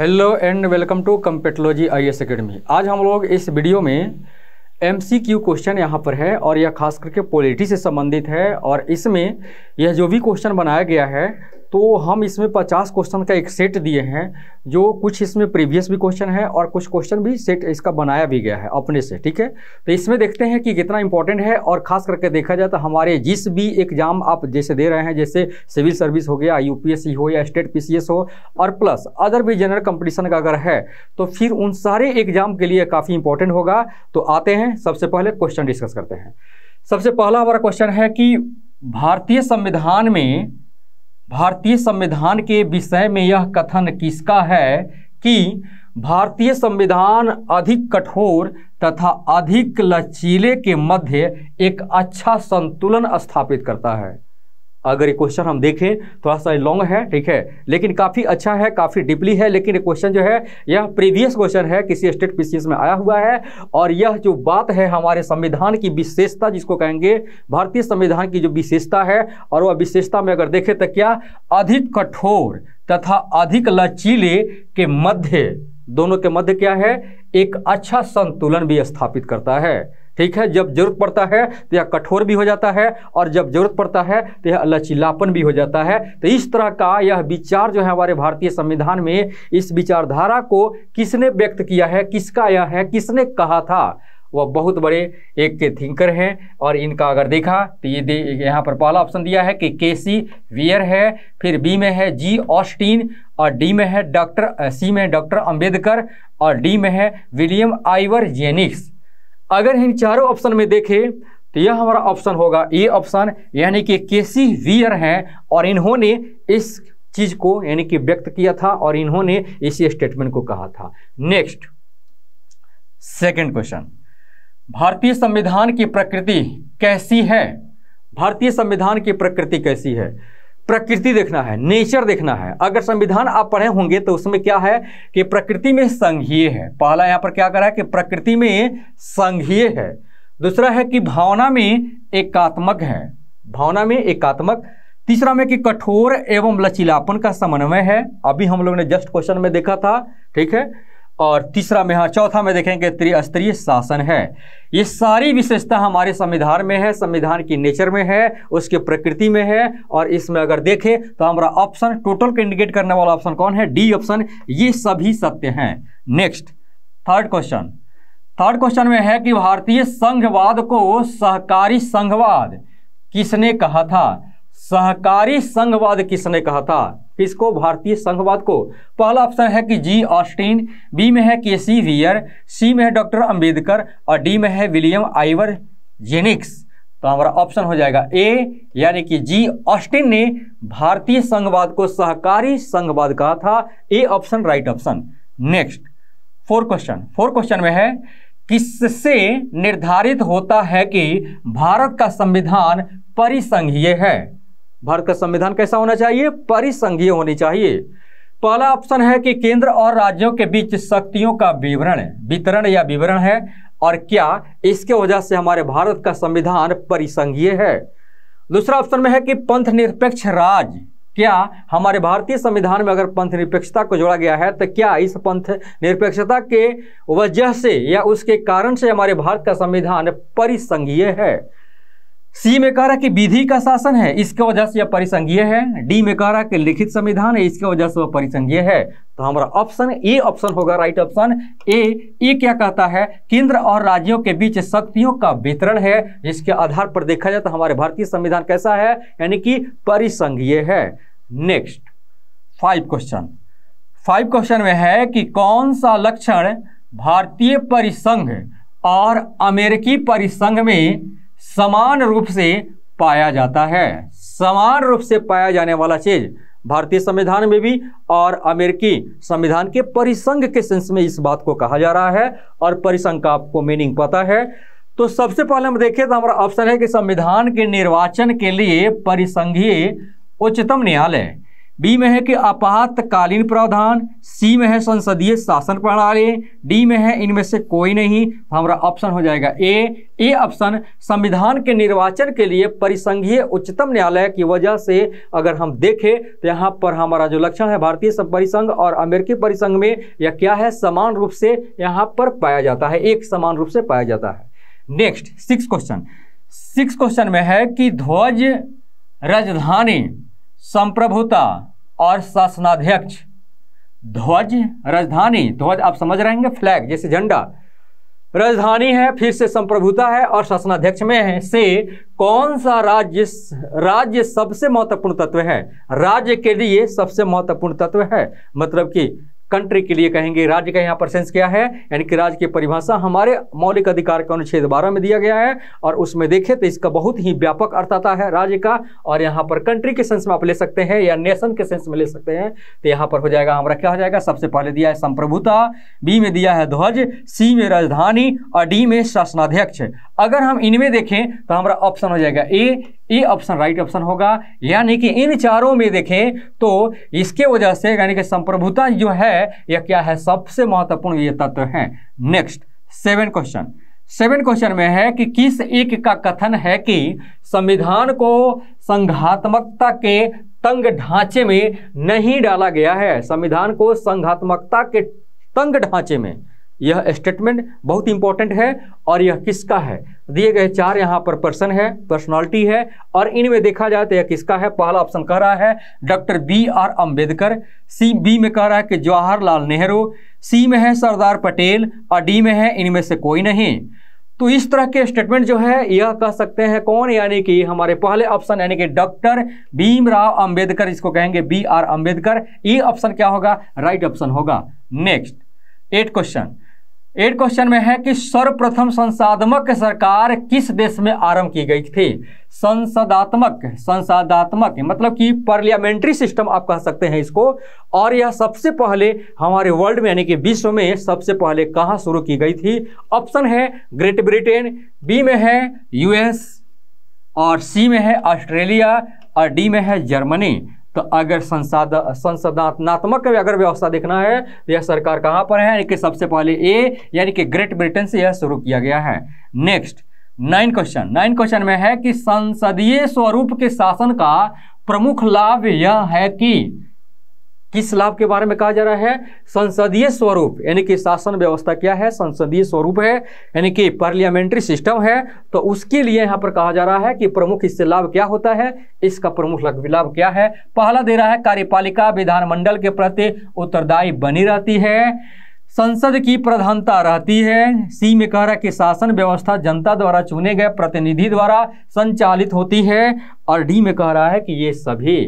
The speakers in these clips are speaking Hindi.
Hello and welcome to Competology IAS academy. आज हम लोग इस वीडियो में MCQ क्वेश्चन यहाँ पर है और यह खास करके पॉलिटी से संबंधित है। और इसमें यह जो भी क्वेश्चन बनाया गया है तो हम इसमें 50 क्वेश्चन का एक सेट दिए हैं, जो कुछ इसमें प्रीवियस भी क्वेश्चन है और कुछ क्वेश्चन भी सेट इसका बनाया भी गया है अपने से। ठीक है, तो इसमें देखते हैं कि कितना इंपॉर्टेंट है। और ख़ास करके देखा जाए तो हमारे जिस भी एग्जाम आप जैसे दे रहे हैं, जैसे सिविल सर्विस हो गया, UPSC हो या स्टेट PCS हो और प्लस अदर भी जनरल कंपटीशन का अगर है तो फिर उन सारे एग्जाम के लिए काफ़ी इंपॉर्टेंट होगा। तो आते हैं, सबसे पहले क्वेश्चन डिस्कस करते हैं। सबसे पहला हमारा क्वेश्चन है कि भारतीय संविधान के विषय में यह कथन किसका है कि भारतीय संविधान अधिक कठोर तथा अधिक लचीले के मध्य एक अच्छा संतुलन स्थापित करता है। अगर ये क्वेश्चन हम देखें, थोड़ा सा लॉन्ग है, ठीक है, लेकिन काफ़ी अच्छा है, काफ़ी डीपली है। लेकिन ये क्वेश्चन जो है यह प्रीवियस क्वेश्चन है, किसी स्टेट PCS में आया हुआ है। और यह जो बात है हमारे संविधान की विशेषता, जिसको कहेंगे भारतीय संविधान की जो विशेषता है, और वह विशेषता में अगर देखें तो क्या अधिक कठोर तथा अधिक लचीले के मध्य, दोनों के मध्य क्या है, एक अच्छा संतुलन भी स्थापित करता है। ठीक है, जब जरूरत पड़ता है तो यह कठोर भी हो जाता है और जब जरूरत पड़ता है तो यह लचीलापन भी हो जाता है। तो इस तरह का यह विचार जो है हमारे भारतीय संविधान में, इस विचारधारा को किसने व्यक्त किया है, किसका यह है, किसने कहा था, वह बहुत बड़े एक थिंकर हैं। और इनका अगर देखा तो ये यहाँ पर पहला ऑप्शन दिया है कि KC वेयर है, फिर B में है G ऑस्टिन, और D में है C में डॉक्टर अंबेडकर, और D में है विलियम आइवर जेनिक्स। अगर इन चारों ऑप्शन में देखें तो यह हमारा ऑप्शन होगा ए ऑप्शन, यानी कि KC वेयर हैं और इन्होंने इस चीज को यानी कि व्यक्त किया था और इन्होंने इसी स्टेटमेंट को कहा था। नेक्स्ट, सेकंड क्वेश्चन, भारतीय संविधान की प्रकृति कैसी है? भारतीय संविधान की प्रकृति कैसी है? प्रकृति देखना है, नेचर देखना है। अगर संविधान आप पढ़े होंगे तो उसमें क्या है कि प्रकृति में संघीय है। पहला यहाँ पर क्या करा है कि प्रकृति में संघीय है। दूसरा है कि भावना में एकात्मक है, भावना में एकात्मक। तीसरा में कि कठोर एवं लचीलापन का समन्वय है, अभी हम लोग ने जस्ट क्वेश्चन में देखा था। ठीक है, और तीसरा में, हाँ, चौथा में देखेंगे त्रिस्तरीय शासन है। ये सारी विशेषता हमारे संविधान में है, संविधान की नेचर में है, उसके प्रकृति में है। और इसमें अगर देखें तो हमारा ऑप्शन टोटल को इंडिकेट करने वाला ऑप्शन कौन है? D option. ये सभी सत्य हैं। नेक्स्ट, थर्ड क्वेश्चन में है कि भारतीय संघवाद को सहकारी संघवाद किसने कहा था? सहकारी संघवाद किसने कहा था? किसको? भारतीय संघवाद को। पहला ऑप्शन है कि G ऑस्टिन, B में है KC वेयर, C में है डॉक्टर अंबेडकर, और D में है विलियम आइवर जेनिक्स। तो हमारा ऑप्शन हो जाएगा A, यानी कि G ऑस्टिन ने भारतीय संघवाद को सहकारी संघवाद कहा था। A option right option. Next, fourth question में है किससे निर्धारित होता है कि भारत का संविधान परिसंघीय है? भारत का संविधान कैसा होना चाहिए? परिसंघीय होनी चाहिए। पहला ऑप्शन है कि केंद्र और राज्यों के बीच शक्तियों का वितरण है। और क्या इसके वजह से हमारे भारत का संविधान परिसंघीय है? दूसरा ऑप्शन में है कि पंथ निरपेक्ष राज्य। क्या हमारे भारतीय संविधान में अगर पंथ निरपेक्षता को जोड़ा गया है तो क्या इस पंथ निरपेक्षता के वजह से या उसके कारण से हमारे भारत का संविधान परिसंघीय है? C में कह रहा कि विधि का शासन है, इसके वजह से यह परिसंघीय है। D में कह रहा कि लिखित संविधान है, इसके वजह से वह परिसंघीय है। तो हमारा ऑप्शन A ऑप्शन होगा राइट ऑप्शन। ए क्या कहता है? केंद्र और राज्यों के बीच शक्तियों का वितरण है, जिसके आधार पर देखा जाए तो हमारे भारतीय संविधान कैसा है, यानी कि परिसंघीय है। नेक्स्ट, फाइव क्वेश्चन में है कि कौन सा लक्षण भारतीय परिसंघ और अमेरिकी परिसंघ में समान रूप से पाया जाता है? समान रूप से पाया जाने वाला चीज भारतीय संविधान में भी और अमेरिकी संविधान के परिसंघ के सेंस में इस बात को कहा जा रहा है। और परिसंघ का आपको मीनिंग पता है। तो सबसे पहले हम देखें तो हमारा ऑप्शन है कि संविधान के निर्वाचन के लिए परिसंघीय उच्चतम न्यायालय बी में है कि आपातकालीन प्रावधान, सी में है संसदीय शासन प्रणाली, डी में है इनमें से कोई नहीं। हमारा ऑप्शन हो जाएगा ए ऑप्शन संविधान के निर्वाचन के लिए परिसंघीय उच्चतम न्यायालय की वजह से अगर हम देखें तो यहाँ पर हमारा जो लक्षण है भारतीय परिसंघ और अमेरिकी परिसंघ में यह क्या है, समान रूप से यहाँ पर पाया जाता है, एक समान रूप से पाया जाता है। नेक्स्ट सिक्स क्वेश्चन में है कि ध्वज, राजधानी, संप्रभुता और शासनाध्यक्ष। ध्वज, राजधानी, ध्वज आप समझ रहे हैं फ्लैग जैसे झंडा, राजधानी है, फिर से संप्रभुता है और शासनाध्यक्ष में है से कौन सा राज्य सबसे महत्वपूर्ण तत्व है। राज्य के लिए सबसे महत्वपूर्ण तत्व है, मतलब कि कंट्री के लिए कहेंगे। राज्य का यहाँ पर सेंस क्या है, यानी कि राज्य की परिभाषा हमारे मौलिक अधिकार का अनुच्छेद 12 में दिया गया है और उसमें देखें तो इसका बहुत ही व्यापक अर्थ आता है राज्य का। और यहाँ पर कंट्री के सेंस में आप ले सकते हैं या नेशन के सेंस में ले सकते हैं। तो यहाँ पर हो जाएगा हमारा क्या हो जाएगा, सबसे पहले दिया है संप्रभुता, बी में दिया है ध्वज, सी में राजधानी और डी में शासनाध्यक्ष। अगर हम इनमें देखें तो हमारा ऑप्शन हो जाएगा ए ऑप्शन राइट ऑप्शन होगा। यानी कि इन चारों में देखें तो इसके वजह से यानी कि संप्रभुता जो है यह क्या है, सबसे महत्वपूर्ण ये तत्व है। नेक्स्ट 7 क्वेश्चन में है कि किस एक का कथन है कि संविधान को संघात्मकता के तंग ढांचे में नहीं डाला गया है। संविधान को संघात्मकता के तंग ढांचे में, यह स्टेटमेंट बहुत इंपॉर्टेंट है। और यह किसका है, दिए गए 4 यहाँ पर पर्सन है, पर्सनालिटी है और इनमें देखा जाए तो यह किसका है। पहला ऑप्शन कह रहा है डॉक्टर B.R. अम्बेडकर, बी में कह रहा है कि जवाहरलाल नेहरू, सी में है सरदार पटेल और डी में है इनमें से कोई नहीं। तो इस तरह के स्टेटमेंट जो है यह कह सकते हैं कौन, यानी कि हमारे पहले ऑप्शन यानी कि डॉक्टर भीमराव अंबेडकर, इसको कहेंगे B.R. अम्बेडकर। ये ऑप्शन क्या होगा, राइट ऑप्शन होगा। नेक्स्ट 8 क्वेश्चन में है कि सर्वप्रथम संसदात्मक सरकार किस देश में आरंभ की गई थी। संसदात्मक मतलब कि पार्लियामेंट्री सिस्टम आप कह सकते हैं इसको। और यह सबसे पहले हमारे वर्ल्ड में यानी कि विश्व में सबसे पहले कहाँ शुरू की गई थी। ऑप्शन है ग्रेट ब्रिटेन, बी में है यूएस और सी में है ऑस्ट्रेलिया और डी में है जर्मनी। तो अगर संसदात्मक अगर व्यवस्था देखना है तो यह सरकार कहाँ पर है, यानी कि सबसे पहले ए यानी कि ग्रेट ब्रिटेन से यह शुरू किया गया है। नेक्स्ट 9 क्वेश्चन में है कि संसदीय स्वरूप के शासन का प्रमुख लाभ यह है कि किस लाभ के बारे में कहा जा रहा है, संसदीय स्वरूप यानी कि शासन व्यवस्था क्या है, संसदीय स्वरूप है यानी कि पार्लियामेंट्री सिस्टम है। तो उसके लिए यहाँ पर कहा जा रहा है कि प्रमुख इससे लाभ क्या होता है, इसका प्रमुख लाभ क्या है। पहला दे रहा है कार्यपालिका विधानमंडल के प्रति उत्तरदायी बनी रहती है, संसद की प्रधानता रहती है, सी में कह रहा है कि शासन व्यवस्था जनता द्वारा चुने गए प्रतिनिधि द्वारा संचालित होती है और डी में कह रहा है कि ये सभी।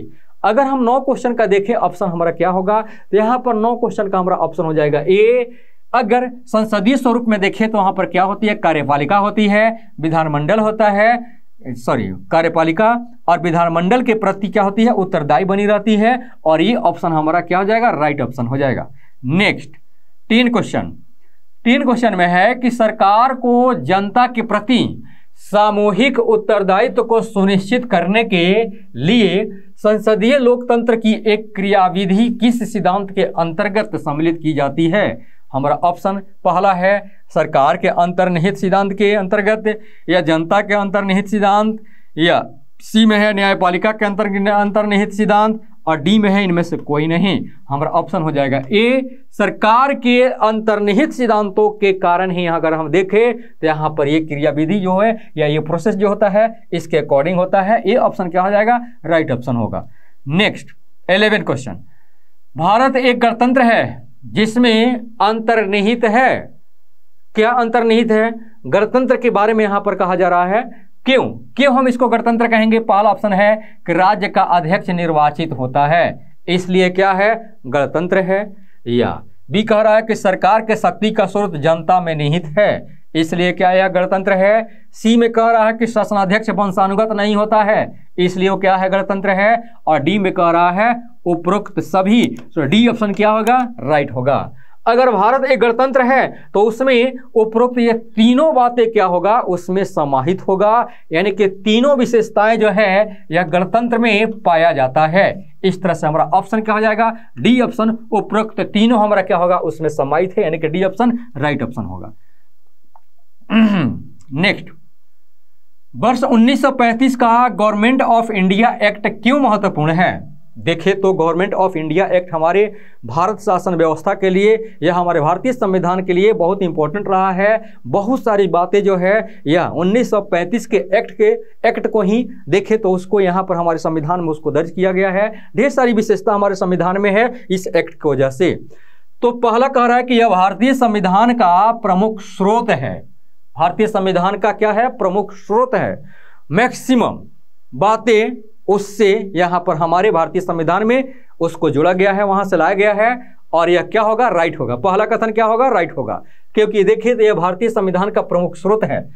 अगर हम 9 क्वेश्चन का देखें ऑप्शन हमारा क्या होगा, तो यहाँ पर 9 क्वेश्चन का हमारा ऑप्शन हो जाएगा ए। अगर संसदीय स्वरूप में देखें तो वहाँ पर क्या होती है, कार्यपालिका होती है, विधानमंडल होता है, कार्यपालिका और विधानमंडल के प्रति क्या होती है, उत्तरदायी बनी रहती है। और ये ऑप्शन हमारा क्या हो जाएगा, राइट ऑप्शन हो जाएगा। नेक्स्ट 3 क्वेश्चन में है कि सरकार को जनता के प्रति सामूहिक उत्तरदायित्व को सुनिश्चित करने के लिए संसदीय लोकतंत्र की एक क्रियाविधि किस सिद्धांत के अंतर्गत सम्मिलित की जाती है। हमारा ऑप्शन पहला है सरकार के अंतर्निहित सिद्धांत के अंतर्गत या जनता के अंतर्निहित सिद्धांत, या सी में है न्यायपालिका के अंतर्निहित सिद्धांत और डी में है इनमें से कोई नहीं। हमारा ऑप्शन हो जाएगा ए, सरकार के अंतर्निहित सिद्धांतों के कारण ही अगर हम देखें तो यहाँ पर ये क्रियाविधि जो है या ये प्रोसेस जो होता है इसके अकॉर्डिंग होता है। ए ऑप्शन क्या हो जाएगा, राइट ऑप्शन होगा। नेक्स्ट 11 क्वेश्चन, भारत एक गणतंत्र है जिसमें अंतर्निहित है, क्या अंतर्निहित है, गणतंत्र के बारे में यहाँ पर कहा जा रहा है। क्यों हम इसको गणतंत्र कहेंगे, पहला ऑप्शन है कि राज्य का अध्यक्ष निर्वाचित होता है इसलिए क्या है, गणतंत्र है। या बी कह रहा है कि सरकार के शक्ति का स्रोत जनता में निहित है इसलिए क्या यह गणतंत्र है। सी में कह रहा है कि शासनाध्यक्ष वंशानुगत नहीं होता है इसलिए वो क्या है, गणतंत्र है। और डी में कह रहा है उपरोक्त सभी। तो डी ऑप्शन क्या होगा, राइट होगा। अगर भारत एक गणतंत्र है तो उसमें उपरोक्त ये तीनों बातें क्या होगा, उसमें समाहित होगा, यानी कि तीनों विशेषताएं जो है यह गणतंत्र में पाया जाता है। इस तरह से हमारा ऑप्शन क्या हो जाएगा, डी ऑप्शन, उपरोक्त तीनों हमारा क्या होगा उसमें समाहित है, यानी कि डी ऑप्शन राइट ऑप्शन होगा। नेक्स्ट, वर्ष 1935 का गवर्नमेंट ऑफ इंडिया एक्ट क्यों महत्वपूर्ण है? देखें तो गवर्नमेंट ऑफ इंडिया एक्ट हमारे भारत शासन व्यवस्था के लिए, यह हमारे भारतीय संविधान के लिए बहुत इंपॉर्टेंट रहा है। बहुत सारी बातें जो है यह 1935 के एक्ट को ही देखें तो उसको यहाँ पर हमारे संविधान में उसको दर्ज किया गया है। ढेर सारी विशेषता हमारे संविधान में है इस एक्ट की वजह से। तो पहला कह रहा है कि यह भारतीय संविधान का प्रमुख स्रोत है। भारतीय संविधान का क्या है, प्रमुख स्रोत है। मैक्सिमम बातें उससे यहाँ पर हमारे भारतीय संविधान में उसको जोड़ा गया है, वहां से लाया गया है, और यह क्या होगा, राइट होगा। पहला कथन क्या होगा, राइट होगा, क्योंकि देखिए तो यह भारतीय संविधान का प्रमुख स्रोत है।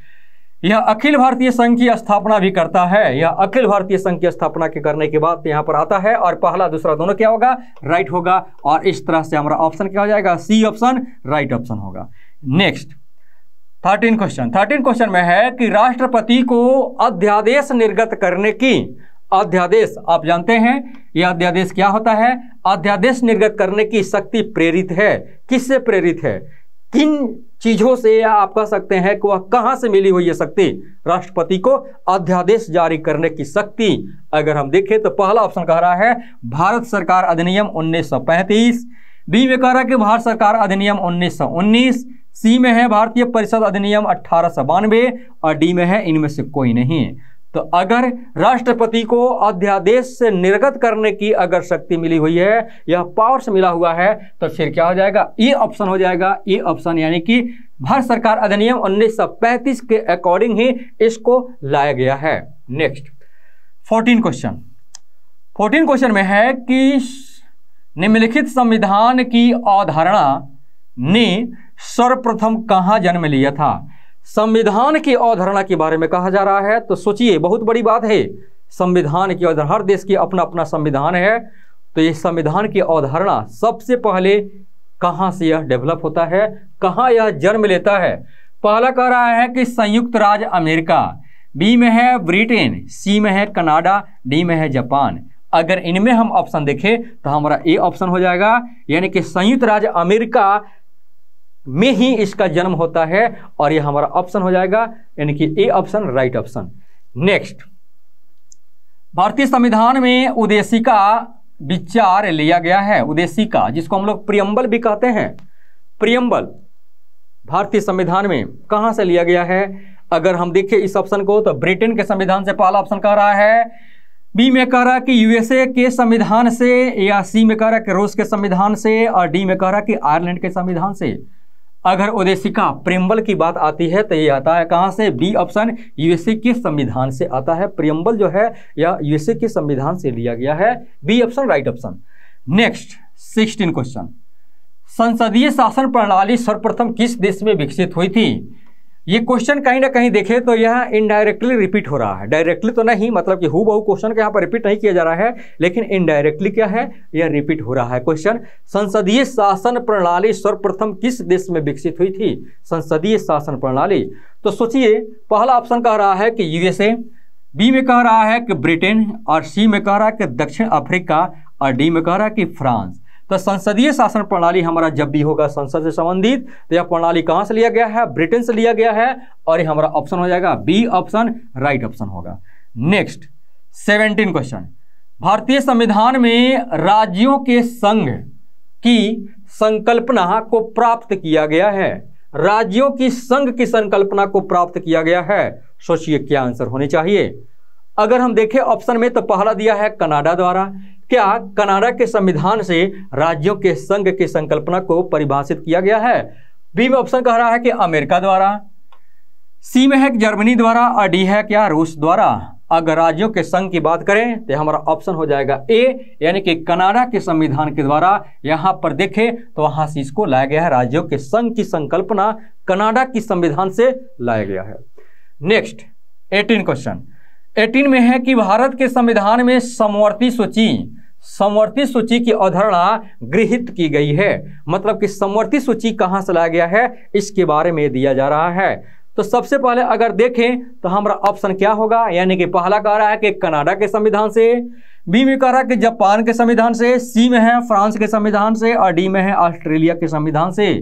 यह अखिल भारतीय संघ की स्थापना भी करता है। यह अखिल भारतीय संघ की स्थापना के करने के बाद यहाँ पर आता है, और पहला दूसरा दोनों क्या होगा, राइट होगा। और इस तरह से हमारा ऑप्शन क्या हो जाएगा, सी ऑप्शन राइट ऑप्शन होगा। नेक्स्ट 13 क्वेश्चन में है कि राष्ट्रपति को अध्यादेश निर्गत करने की, अध्यादेश आप जानते हैं यह अध्यादेश क्या होता है, अध्यादेश निर्गत करने की शक्ति प्रेरित है। किससे प्रेरित है, किन चीजों से, या आप कह सकते हैं कि वह कहां से मिली हुई है शक्ति, राष्ट्रपति को अध्यादेश जारी करने की शक्ति? अगर हम देखें तो पहला ऑप्शन कह रहा है भारत सरकार अधिनियम 1935, बी में कह रहा है कि भारत सरकार अधिनियम 1919, सी में है भारतीय परिषद अधिनियम 1892, और डी में है इनमें से कोई नहीं। तो अगर राष्ट्रपति को अध्यादेश से निर्गत करने की अगर शक्ति मिली हुई है, यह पावर्स मिला हुआ है, तो फिर क्या हो जाएगा, ये ऑप्शन हो जाएगा, ये ऑप्शन, यानी कि भारत सरकार अधिनियम 1935 के अकॉर्डिंग ही इसको लाया गया है। नेक्स्ट 14 क्वेश्चन में है कि निम्नलिखित संविधान की अवधारणा ने सर्वप्रथम कहां जन्म लिया था? संविधान की अवधारणा के बारे में कहा जा रहा है, तो सोचिए बहुत बड़ी बात है। संविधान की अवधारणा, हर देश की अपना अपना संविधान है, तो ये संविधान की अवधारणा सबसे पहले कहां से यह डेवलप होता है, कहां यह जन्म लेता है? पहला कह रहा है कि संयुक्त राज्य अमेरिका, बी में है ब्रिटेन, सी में है कनाडा, डी में है जापान। अगर इनमें हम ऑप्शन देखें तो हमारा ए ऑप्शन हो जाएगा, यानी कि संयुक्त राज्य अमेरिका में ही इसका जन्म होता है, और यह हमारा ऑप्शन हो जाएगा, यानी कि ए ऑप्शन राइट ऑप्शन। नेक्स्ट, भारतीय संविधान में उद्देशिका विचार लिया गया है। उद्देशिका, जिसको हम लोग प्रियम्बल भी कहते हैं, प्रियम्बल भारतीय संविधान में कहां से लिया गया है? अगर हम देखें इस ऑप्शन को तो ब्रिटेन के संविधान से पहला ऑप्शन कह रहा है, बी में कह रहा कि यूएसए के संविधान से, या सी में कह रहा कि रूस के संविधान से, और डी में कह रहा कि आयरलैंड के संविधान से। अगर उद्देशिका प्रियम्बल की बात आती है तो ये आता है कहां से, बी ऑप्शन यूएसए के संविधान से आता है। प्रियम्बल जो है यह यूएसए के संविधान से लिया गया है, B option right option. Next 16 question, संसदीय शासन प्रणाली सर्वप्रथम किस देश में विकसित हुई थी? ये क्वेश्चन कहीं ना कहीं देखें तो यह इनडायरेक्टली रिपीट हो रहा है, डायरेक्टली तो नहीं, मतलब कि हूबहू क्वेश्चन के यहाँ पर रिपीट नहीं किया जा रहा है, लेकिन इनडायरेक्टली क्या है, यह रिपीट हो रहा है क्वेश्चन। संसदीय शासन प्रणाली सर्वप्रथम किस देश में विकसित हुई थी? संसदीय शासन प्रणाली, तो सोचिए पहला ऑप्शन कह रहा है कि यूएसए, बी में कह रहा है कि ब्रिटेन, और सी में कह रहा है कि दक्षिण अफ्रीका, और डी में कह रहा है कि फ्रांस। तो संसदीय शासन प्रणाली हमारा जब भी होगा संसद से संबंधित, तो यह प्रणाली कहां से लिया गया है, ब्रिटेन से लिया गया है, और यह हमारा ऑप्शन हो जाएगा बी ऑप्शन राइट ऑप्शन होगा। नेक्स्ट 17 क्वेश्चन, भारतीय संविधान में राज्यों के संघ की संकल्पना को प्राप्त किया गया है। राज्यों की संघ की संकल्पना को प्राप्त किया गया है, सोचिए क्या आंसर होने चाहिए? अगर हम देखें ऑप्शन में तो पहला दिया है कनाडा द्वारा। क्या कनाडा के संविधान से राज्यों के संघ की संकल्पना को परिभाषित किया गया है? बी में ऑप्शन कह रहा है कि अमेरिका द्वारा, सी में है कि जर्मनी द्वारा, और डी है क्या, रूस द्वारा। अगर राज्यों के संघ की बात करें तो हमारा ऑप्शन हो जाएगा ए, यानी कि कनाडा के संविधान के द्वारा। यहां पर देखें तो वहां से इसको लाया गया है, राज्यों के संघ की संकल्पना कनाडा की संविधान से लाया गया है। नेक्स्ट 18 क्वेश्चन, 18 में है कि भारत के संविधान में समवर्ती सूची समवर्ती सूची की अवधारणा गृहीत की गई है। मतलब कि समवर्ती सूची कहाँ से लाया गया है, इसके बारे में दिया जा रहा है। तो सबसे पहले अगर देखें तो हमारा ऑप्शन क्या होगा, यानी कि पहला कह रहा है कि कनाडा के संविधान से, बी में कह रहा है कि जापान के संविधान से, सी में है फ्रांस के संविधान से और डी में है ऑस्ट्रेलिया के संविधान से।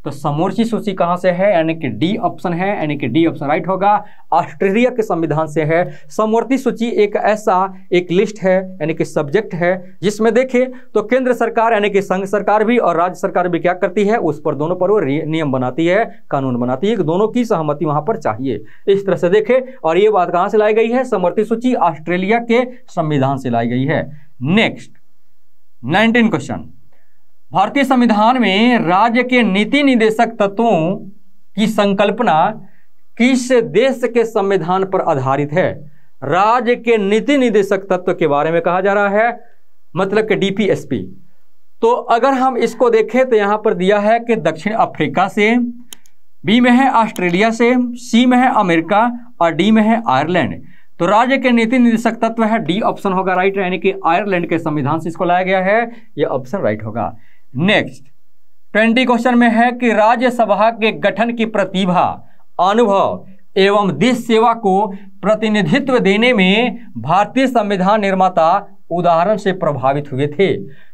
तो समवर्ती सूची कहां से है, यानी कि डी ऑप्शन है, यानी कि डी ऑप्शन राइट होगा। ऑस्ट्रेलिया के संविधान से है। समवर्ती सूची एक ऐसा एक लिस्ट है, यानी कि सब्जेक्ट है, जिसमें देखें तो केंद्र सरकार यानी कि संघ सरकार भी और राज्य सरकार भी क्या करती है, उस पर दोनों पर वो नियम बनाती है, कानून बनाती है, कि दोनों की सहमति वहां पर चाहिए। इस तरह से देखें, और ये बात कहां से लाई गई है, समवर्ती सूची ऑस्ट्रेलिया के संविधान से लाई गई है। नेक्स्ट 19 क्वेश्चन, भारतीय संविधान में राज्य के नीति निदेशक तत्वों की संकल्पना किस देश के संविधान पर आधारित है। राज्य के नीति निदेशक तत्व के बारे में कहा जा रहा है, मतलब कि डीपीएसपी। तो अगर हम इसको देखें तो यहां पर दिया है कि दक्षिण अफ्रीका से, बी में है ऑस्ट्रेलिया से, सी में है अमेरिका और डी में है आयरलैंड। तो राज्य के नीति निदेशक तत्व है, डी ऑप्शन होगा राइट, यानी कि आयरलैंड के संविधान से इसको लाया गया है, यह ऑप्शन राइट होगा। नेक्स्ट 20 क्वेश्चन में है कि राज्यसभा के गठन की प्रतिभा, अनुभव एवं देश सेवा को प्रतिनिधित्व देने में भारतीय संविधान निर्माता उदाहरण से प्रभावित हुए थे।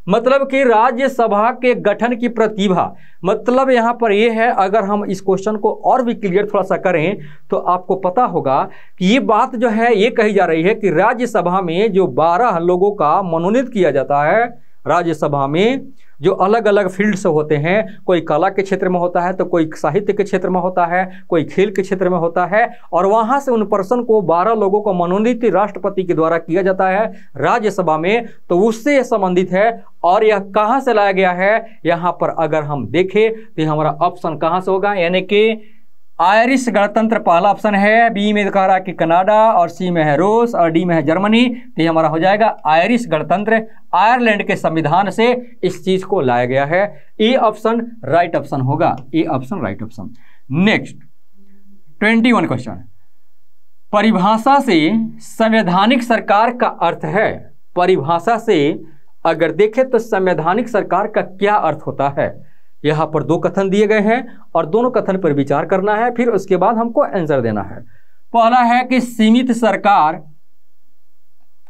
मतलब कि राज्यसभा के गठन की प्रतिभा, मतलब यहां पर यह है, अगर हम इस क्वेश्चन को और भी क्लियर थोड़ा सा करें तो आपको पता होगा कि ये बात जो है ये कही जा रही है कि राज्यसभा में जो 12 लोगों का मनोनीत किया जाता है, राज्यसभा में जो अलग अलग फील्ड से होते हैं, कोई कला के क्षेत्र में होता है, तो कोई साहित्य के क्षेत्र में होता है, कोई खेल के क्षेत्र में होता है, और वहां से उन पर्सन को 12 लोगों को मनोनीत राष्ट्रपति के द्वारा किया जाता है राज्यसभा में, तो उससे यह संबंधित है। और यह कहां से लाया गया है, यहां पर अगर हम देखें तो हमारा ऑप्शन कहां से होगा, यानी कि आयरिश गणतंत्र पहला ऑप्शन है, बी में कह रहा है कि कनाडा और सी में है रूस और डी में है जर्मनी। तो ये हमारा हो जाएगा आयरिश गणतंत्र, आयरलैंड के संविधान से इस चीज को लाया गया है। ए ऑप्शन राइट ऑप्शन होगा, ए option right option. Next 21 question, परिभाषा से संवैधानिक सरकार का अर्थ है। परिभाषा से अगर देखें तो संवैधानिक सरकार का क्या अर्थ होता है, यहां पर 2 कथन दिए गए हैं और दोनों कथन पर विचार करना है, फिर उसके बाद हमको आंसर देना है। पहला है कि सीमित सरकार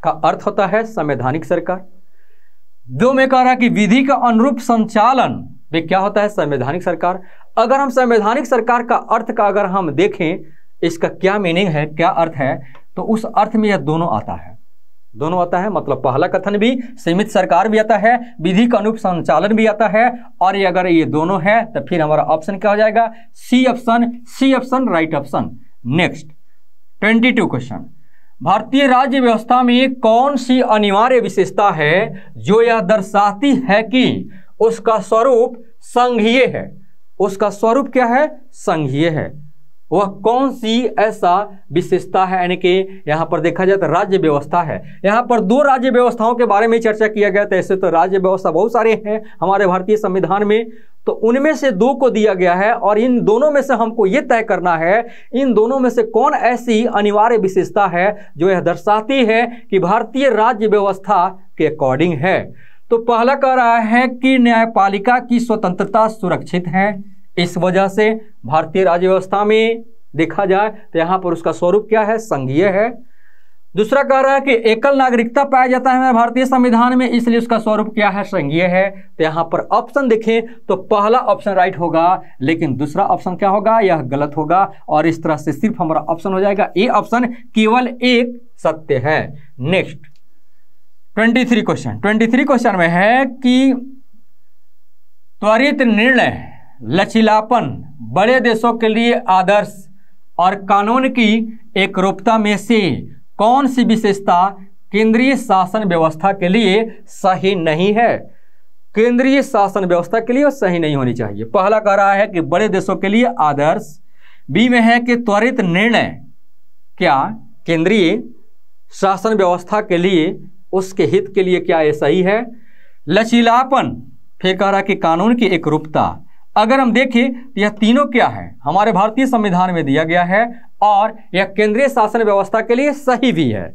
का अर्थ होता है संवैधानिक सरकार। 2 में कह रहा है कि विधि का अनुरूप संचालन में क्या होता है, संवैधानिक सरकार। अगर हम संवैधानिक सरकार का अर्थ का अगर हम देखें, इसका क्या मीनिंग है, क्या अर्थ है, तो उस अर्थ में यह दोनों आता है, दोनों आता है। मतलब पहला कथन भी सीमित सरकार भी आता है, विधि का अनुरूप संचालन भी आता है, और ये अगर ये दोनों है तो फिर हमारा ऑप्शन क्या हो जाएगा, C option, C option right option. Next 22 question, भारतीय राज्य व्यवस्था में कौन सी अनिवार्य विशेषता है जो यह दर्शाती है कि उसका स्वरूप संघीय है। उसका स्वरूप क्या है, संघीय है। वह कौन सी ऐसा विशेषता है, यानी कि यहाँ पर देखा जाए तो राज्य व्यवस्था है। यहाँ पर 2 राज्य व्यवस्थाओं के बारे में चर्चा किया गया था। ऐसे तो राज्य व्यवस्था बहुत सारे हैं हमारे भारतीय संविधान में, तो उनमें से 2 को दिया गया है, और इन दोनों में से हमको ये तय करना है, इन दोनों में से कौन ऐसी अनिवार्य विशेषता है जो यह दर्शाती है कि भारतीय राज्य व्यवस्था के अकॉर्डिंग है। तो पहला कह रहा है कि न्यायपालिका की स्वतंत्रता सुरक्षित है, इस वजह से भारतीय राज्य व्यवस्था में देखा जाए तो यहां पर उसका स्वरूप क्या है, संघीय है। दूसरा कह रहा है कि एकल नागरिकता पाया जाता है भारतीय संविधान में, इसलिए उसका स्वरूप क्या है, संघीय है। तो यहां पर ऑप्शन देखें तो पहला ऑप्शन राइट होगा, लेकिन दूसरा ऑप्शन क्या होगा, यह गलत होगा, और इस तरह से सिर्फ हमारा ऑप्शन हो जाएगा ए ऑप्शन, केवल एक सत्य है। नेक्स्ट 23 क्वेश्चन, 23 क्वेश्चन में है कि त्वरित निर्णय, लचीलापन, बड़े देशों के लिए आदर्श और कानून की एकरूपता में से कौन सी विशेषता केंद्रीय शासन व्यवस्था के लिए सही नहीं है। केंद्रीय शासन व्यवस्था के लिए सही नहीं होनी चाहिए। पहला कह रहा है कि बड़े देशों के लिए आदर्श, बी में है कि त्वरित निर्णय क्या केंद्रीय शासन व्यवस्था के लिए, उसके हित के लिए क्या ये सही है। लचीलापन, फिर कह रहा है कि कानून की एकरूपता। अगर हम देखें तो यह तीनों क्या है, हमारे भारतीय संविधान में दिया गया है, और यह केंद्रीय शासन व्यवस्था के लिए सही भी है।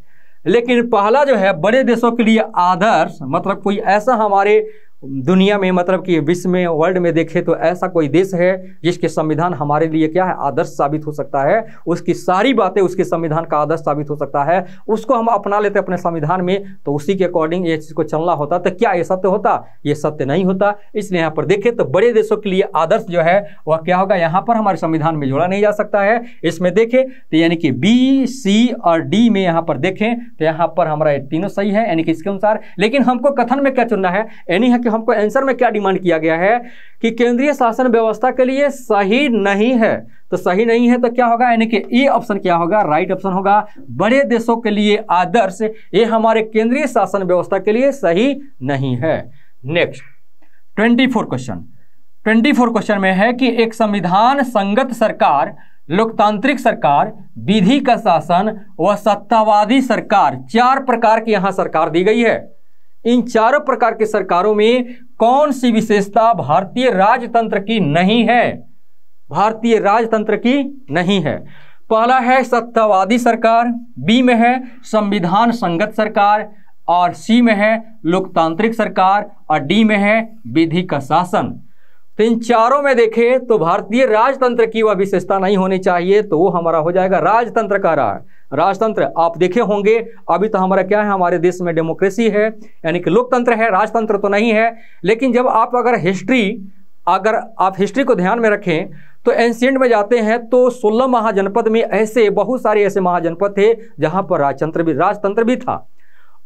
लेकिन पहला जो है बड़े देशों के लिए आदर्श, मतलब कोई ऐसा हमारे दुनिया में, मतलब कि विश्व में, वर्ल्ड में देखे तो ऐसा कोई देश है जिसके संविधान हमारे लिए क्या है, आदर्श साबित हो सकता है, उसकी सारी बातें उसके संविधान का आदर्श साबित हो सकता है, उसको हम अपना लेते अपने संविधान में, तो उसी के अकॉर्डिंग ये चीज़ को चलना होता। तो क्या ये सत्य होता? ये सत्य नहीं होता। इसलिए यहाँ पर देखें तो बड़े देशों के लिए आदर्श जो है वह क्या होगा, यहाँ पर हमारे संविधान में जोड़ा नहीं जा सकता है। इसमें देखें तो यानी कि बी, सी और डी में यहाँ पर देखें तो यहाँ पर हमारा ये तीनों सही है, यानी कि इसके अनुसार। लेकिन हमको कथन में क्या चुनना है, यानी है कि हमको आंसर में क्या डिमांड किया गया है कि केंद्रीय शासन व्यवस्था के लिए सही नहीं है। तो सही नहीं है तो क्या होगा, यानी कि ए ऑप्शन क्या होगा, राइट ऑप्शन होगा। बड़े देशों के लिए आदर्श ये हमारे केंद्रीय शासन व्यवस्था के लिए सही नहीं है। नेक्स्ट 24 क्वेश्चन में है कि एक संविधान संगत सरकार, लोकतांत्रिक सरकार, विधि का शासन व सत्तावादी सरकार, 4 प्रकार की यहां सरकार दी गई है। इन चारों प्रकार के सरकारों में कौन सी विशेषता भारतीय राजतंत्र की नहीं है? भारतीय राजतंत्र की नहीं है। पहला है सत्तावादी सरकार, बी में है संविधान संगत सरकार, और सी में है लोकतांत्रिक सरकार, और डी में है विधि का शासन। तो इन चारों में देखें तो भारतीय राजतंत्र की वह विशेषता नहीं होनी चाहिए, तो वो हमारा हो जाएगा राजतंत्र का रहा है। राजतंत्र आप देखे होंगे, अभी तो हमारा क्या है, हमारे देश में डेमोक्रेसी है, यानी कि लोकतंत्र है, राजतंत्र तो नहीं है। लेकिन जब आप अगर हिस्ट्री को ध्यान में रखें तो एंशिएंट में जाते हैं तो 16 महाजनपद में ऐसे बहुत सारे ऐसे महाजनपद थे जहां पर राजतंत्र भी था।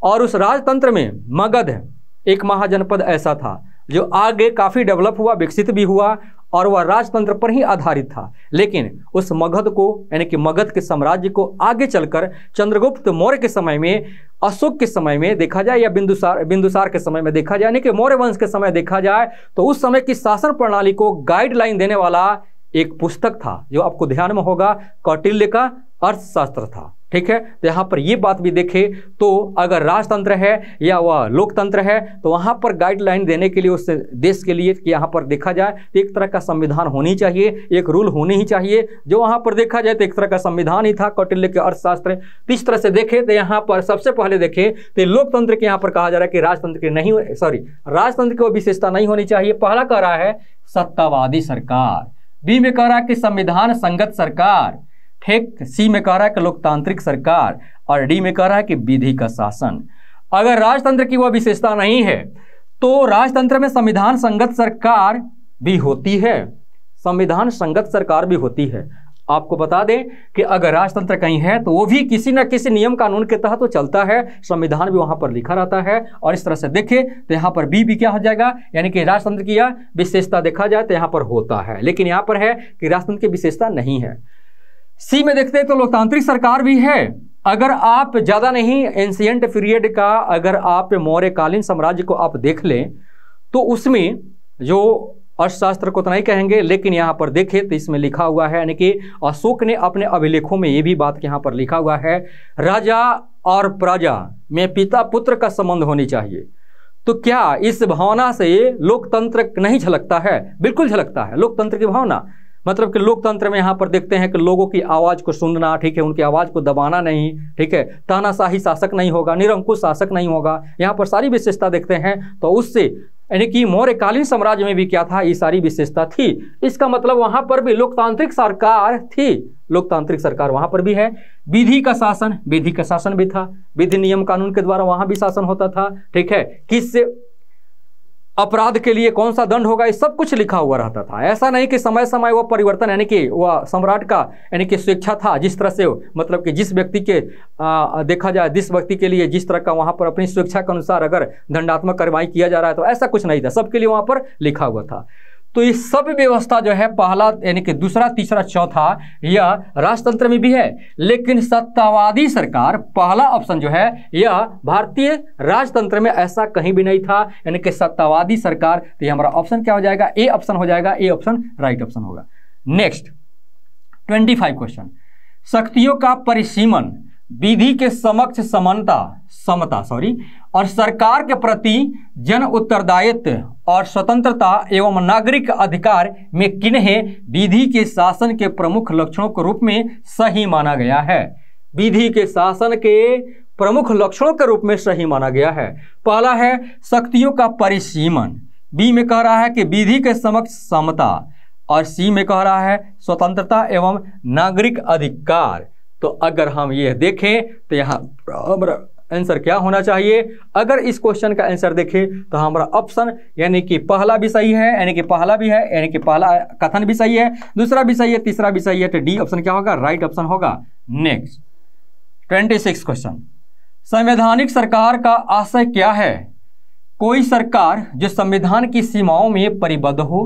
और उस राजतंत्र में मगध एक महाजनपद ऐसा था जो आगे काफ़ी डेवलप हुआ, विकसित भी हुआ, और वह राजतंत्र पर ही आधारित था। लेकिन उस मगध को, यानी कि मगध के साम्राज्य को आगे चलकर चंद्रगुप्त मौर्य के समय में, अशोक के समय में देखा जाए, या बिंदुसार के समय में देखा जाए, यानी कि मौर्य वंश के समय देखा जाए, तो उस समय की शासन प्रणाली को गाइडलाइन देने वाला एक पुस्तक था जो आपको ध्यान में होगा, कौटिल्य का अर्थशास्त्र था। ठीक है, तो यहाँ पर ये बात भी देखें तो अगर राजतंत्र है या वह लोकतंत्र है तो वहाँ पर गाइडलाइन देने के लिए उस देश के लिए कि यहाँ पर देखा जाए तो एक तरह का संविधान होनी चाहिए, एक रूल होनी ही चाहिए। जो वहाँ पर देखा जाए तो एक तरह का संविधान ही था, कौटिल्य के अर्थशास्त्र। तो इस तरह से देखें तो यहाँ पर सबसे पहले देखें तो लोकतंत्र के यहाँ पर कहा जा रहा है कि राजतंत्र की नहीं, राजतंत्र की विशेषता नहीं होनी चाहिए। पहला कह रहा है सत्तावादी सरकार, बी में कह रहा है कि संविधान संगत सरकार, ठीक, सी में कह रहा है कि लोकतांत्रिक सरकार, और डी में कह रहा है कि विधि का शासन। अगर राजतंत्र की वह विशेषता नहीं है तो राजतंत्र में संविधान संगत सरकार भी होती है, संविधान संगत सरकार भी होती है। आपको बता दें कि अगर राजतंत्र कहीं है तो वो भी किसी न किसी नियम कानून के तहत तो चलता है, संविधान भी वहां पर लिखा रहता है। और इस तरह से देखें तो यहाँ पर बी भी क्या हो जाएगा, यानी कि राजतंत्र की यह विशेषता देखा जाए तो यहाँ पर होता है, लेकिन यहाँ पर है कि राजतंत्र की विशेषता नहीं है। सी में देखते हैं तो लोकतांत्रिक सरकार भी है। अगर आप ज़्यादा नहीं एंशिएंट पीरियड का, अगर आप मौर्यकालीन साम्राज्य को आप देख लें तो उसमें जो अर्थशास्त्र को तो नहीं कहेंगे, लेकिन यहाँ पर देखें तो इसमें लिखा हुआ है, यानी कि अशोक ने अपने अभिलेखों में ये भी बात यहाँ पर लिखा हुआ है, राजा और प्रजा में पिता पुत्र का संबंध होनी चाहिए। तो क्या इस भावना से लोकतंत्र नहीं झलकता है? बिल्कुल झलकता है लोकतंत्र की भावना। मतलब कि लोकतंत्र में यहाँ पर देखते हैं कि लोगों की आवाज़ को सुनना, ठीक है, उनकी आवाज़ को दबाना नहीं, ठीक है, तानाशाही शासक नहीं होगा, निरंकुश शासक नहीं होगा, यहाँ पर सारी विशेषता देखते हैं। तो उससे यानी कि मौर्यकालीन साम्राज्य में भी क्या था, ये सारी विशेषता थी। इसका मतलब वहाँ पर भी लोकतांत्रिक सरकार थी, लोकतांत्रिक सरकार वहाँ पर भी है। विधि का शासन, विधि का शासन भी था, विधि नियम कानून के द्वारा वहाँ भी शासन होता था, ठीक है, किस अपराध के लिए कौन सा दंड होगा, ये सब कुछ लिखा हुआ रहता था। ऐसा नहीं कि समय समय वो परिवर्तन, यानी कि वह सम्राट का यानी कि स्वेच्छा था, जिस तरह से मतलब कि जिस व्यक्ति के देखा जाए, जिस व्यक्ति के लिए जिस तरह का वहाँ पर अपनी स्वेच्छा के अनुसार अगर दंडात्मक कार्रवाई किया जा रहा है, तो ऐसा कुछ नहीं था, सबके लिए वहाँ पर लिखा हुआ था। तो ये सब व्यवस्था जो है पहला यानी कि दूसरा, तीसरा, चौथा यह राजतंत्र में भी है। लेकिन सत्तावादी सरकार, पहला ऑप्शन जो है यह भारतीय राजतंत्र में ऐसा कहीं भी नहीं था, यानी कि सत्तावादी सरकार। तो ये हमारा ऑप्शन क्या हो जाएगा, ए ऑप्शन हो जाएगा, ए ऑप्शन राइट ऑप्शन होगा। नेक्स्ट 25 क्वेश्चन, शक्तियों का परिसीमन, विधि के समक्ष समता और सरकार के प्रति जन उत्तरदायित्व और स्वतंत्रता एवं नागरिक अधिकार में किन्हें विधि के शासन के प्रमुख लक्षणों के रूप में सही माना गया है? विधि के शासन के प्रमुख लक्षणों के रूप में सही माना गया है। पहला है शक्तियों का परिसीमन, बी में कह रहा है कि विधि के समक्ष समता, और सी में कह रहा है स्वतंत्रता एवं नागरिक अधिकार। तो अगर हम ये देखें तो यहाँ आंसर क्या होना चाहिए? अगर इस क्वेश्चन का आंसर देखें तो हमारा ऑप्शन यानी कि पहला भी सही है, यानी कि पहला भी है, यानी कि पहला कथन भी सही है, दूसरा भी सही है, तीसरा भी सही है, तो डी ऑप्शन क्या होगा? राइट ऑप्शन होगा। नेक्स्ट 26 क्वेश्चन, संवैधानिक सरकार का आशय क्या है? कोई सरकार जो संविधान की सीमाओं में परिबद्ध हो।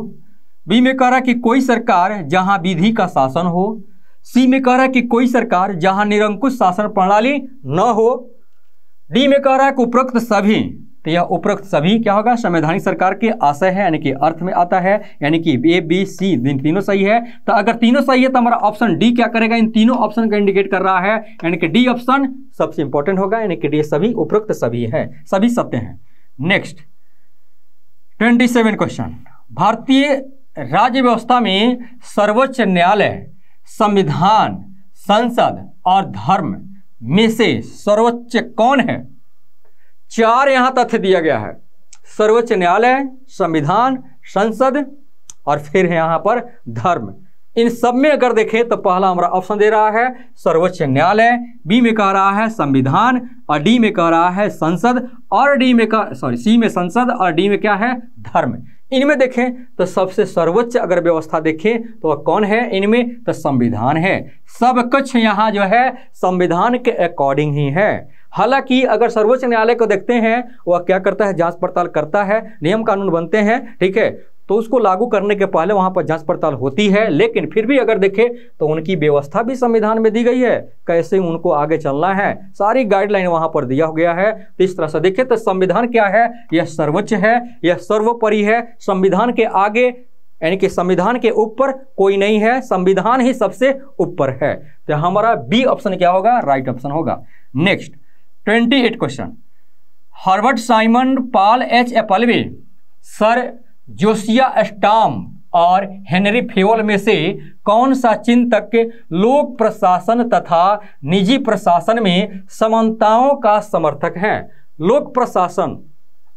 बी में कह रहा है कि कोई सरकार जहां विधि का शासन हो। सी में कह रहा है कि कोई सरकार जहां निरंकुश शासन प्रणाली न हो। डी में कह रहा है कि उपरोक्त सभी। तो यह उपरोक्त सभी क्या होगा? संवैधानिक सरकार के आशय है, यानी कि अर्थ में आता है, यानी कि ए बी सी तीनों सही है। तो अगर तीनों सही है तो हमारा ऑप्शन डी क्या करेगा? इन तीनों ऑप्शन का इंडिकेट कर रहा है, यानी कि डी ऑप्शन सबसे इंपॉर्टेंट होगा, यानी कि डी सभी उपरोक्त सभी है, सभी सत्य हैं। नेक्स्ट 27 क्वेश्चन, भारतीय राज्य व्यवस्था में सर्वोच्च न्यायालय, संविधान, संसद और धर्म में से सर्वोच्च कौन है? 4 यहां तथ्य दिया गया है, सर्वोच्च न्यायालय, संविधान, संसद और फिर है यहां पर धर्म। इन सब में अगर देखें तो पहला हमारा ऑप्शन दे रहा है सर्वोच्च न्यायालय, बी में कह रहा है संविधान, और डी में कह रहा है संसद, और सी में संसद और डी में क्या है? धर्म। इनमें देखें तो सबसे सर्वोच्च अगर व्यवस्था देखें तो वह कौन है इनमें? तो संविधान है। सब कुछ यहाँ जो है संविधान के अकॉर्डिंग ही है। हालांकि अगर सर्वोच्च न्यायालय को देखते हैं वह क्या करता है? जांच पड़ताल करता है, नियम कानून बनते हैं, ठीक है, तो उसको लागू करने के पहले वहां पर जांच पड़ताल होती है। लेकिन फिर भी अगर देखें तो उनकी व्यवस्था भी संविधान में दी गई है, कैसे उनको आगे चलना है, सारी गाइडलाइन वहां पर दिया गया है। तो इस तरह से देखें तो संविधान क्या है? यह सर्वोच्च है, यह सर्वोपरि है, संविधान के आगे यानी कि संविधान के ऊपर कोई नहीं है, संविधान ही सबसे ऊपर है। तो हमारा बी ऑप्शन क्या होगा? राइट ऑप्शन होगा। Next 28 question, Herbert Simon, Paul H Appleby, sir Josiah Storm और हेनरी फेवल में से कौन सा चिंतक लोक प्रशासन तथा निजी प्रशासन में समानताओं का समर्थक है? लोक प्रशासन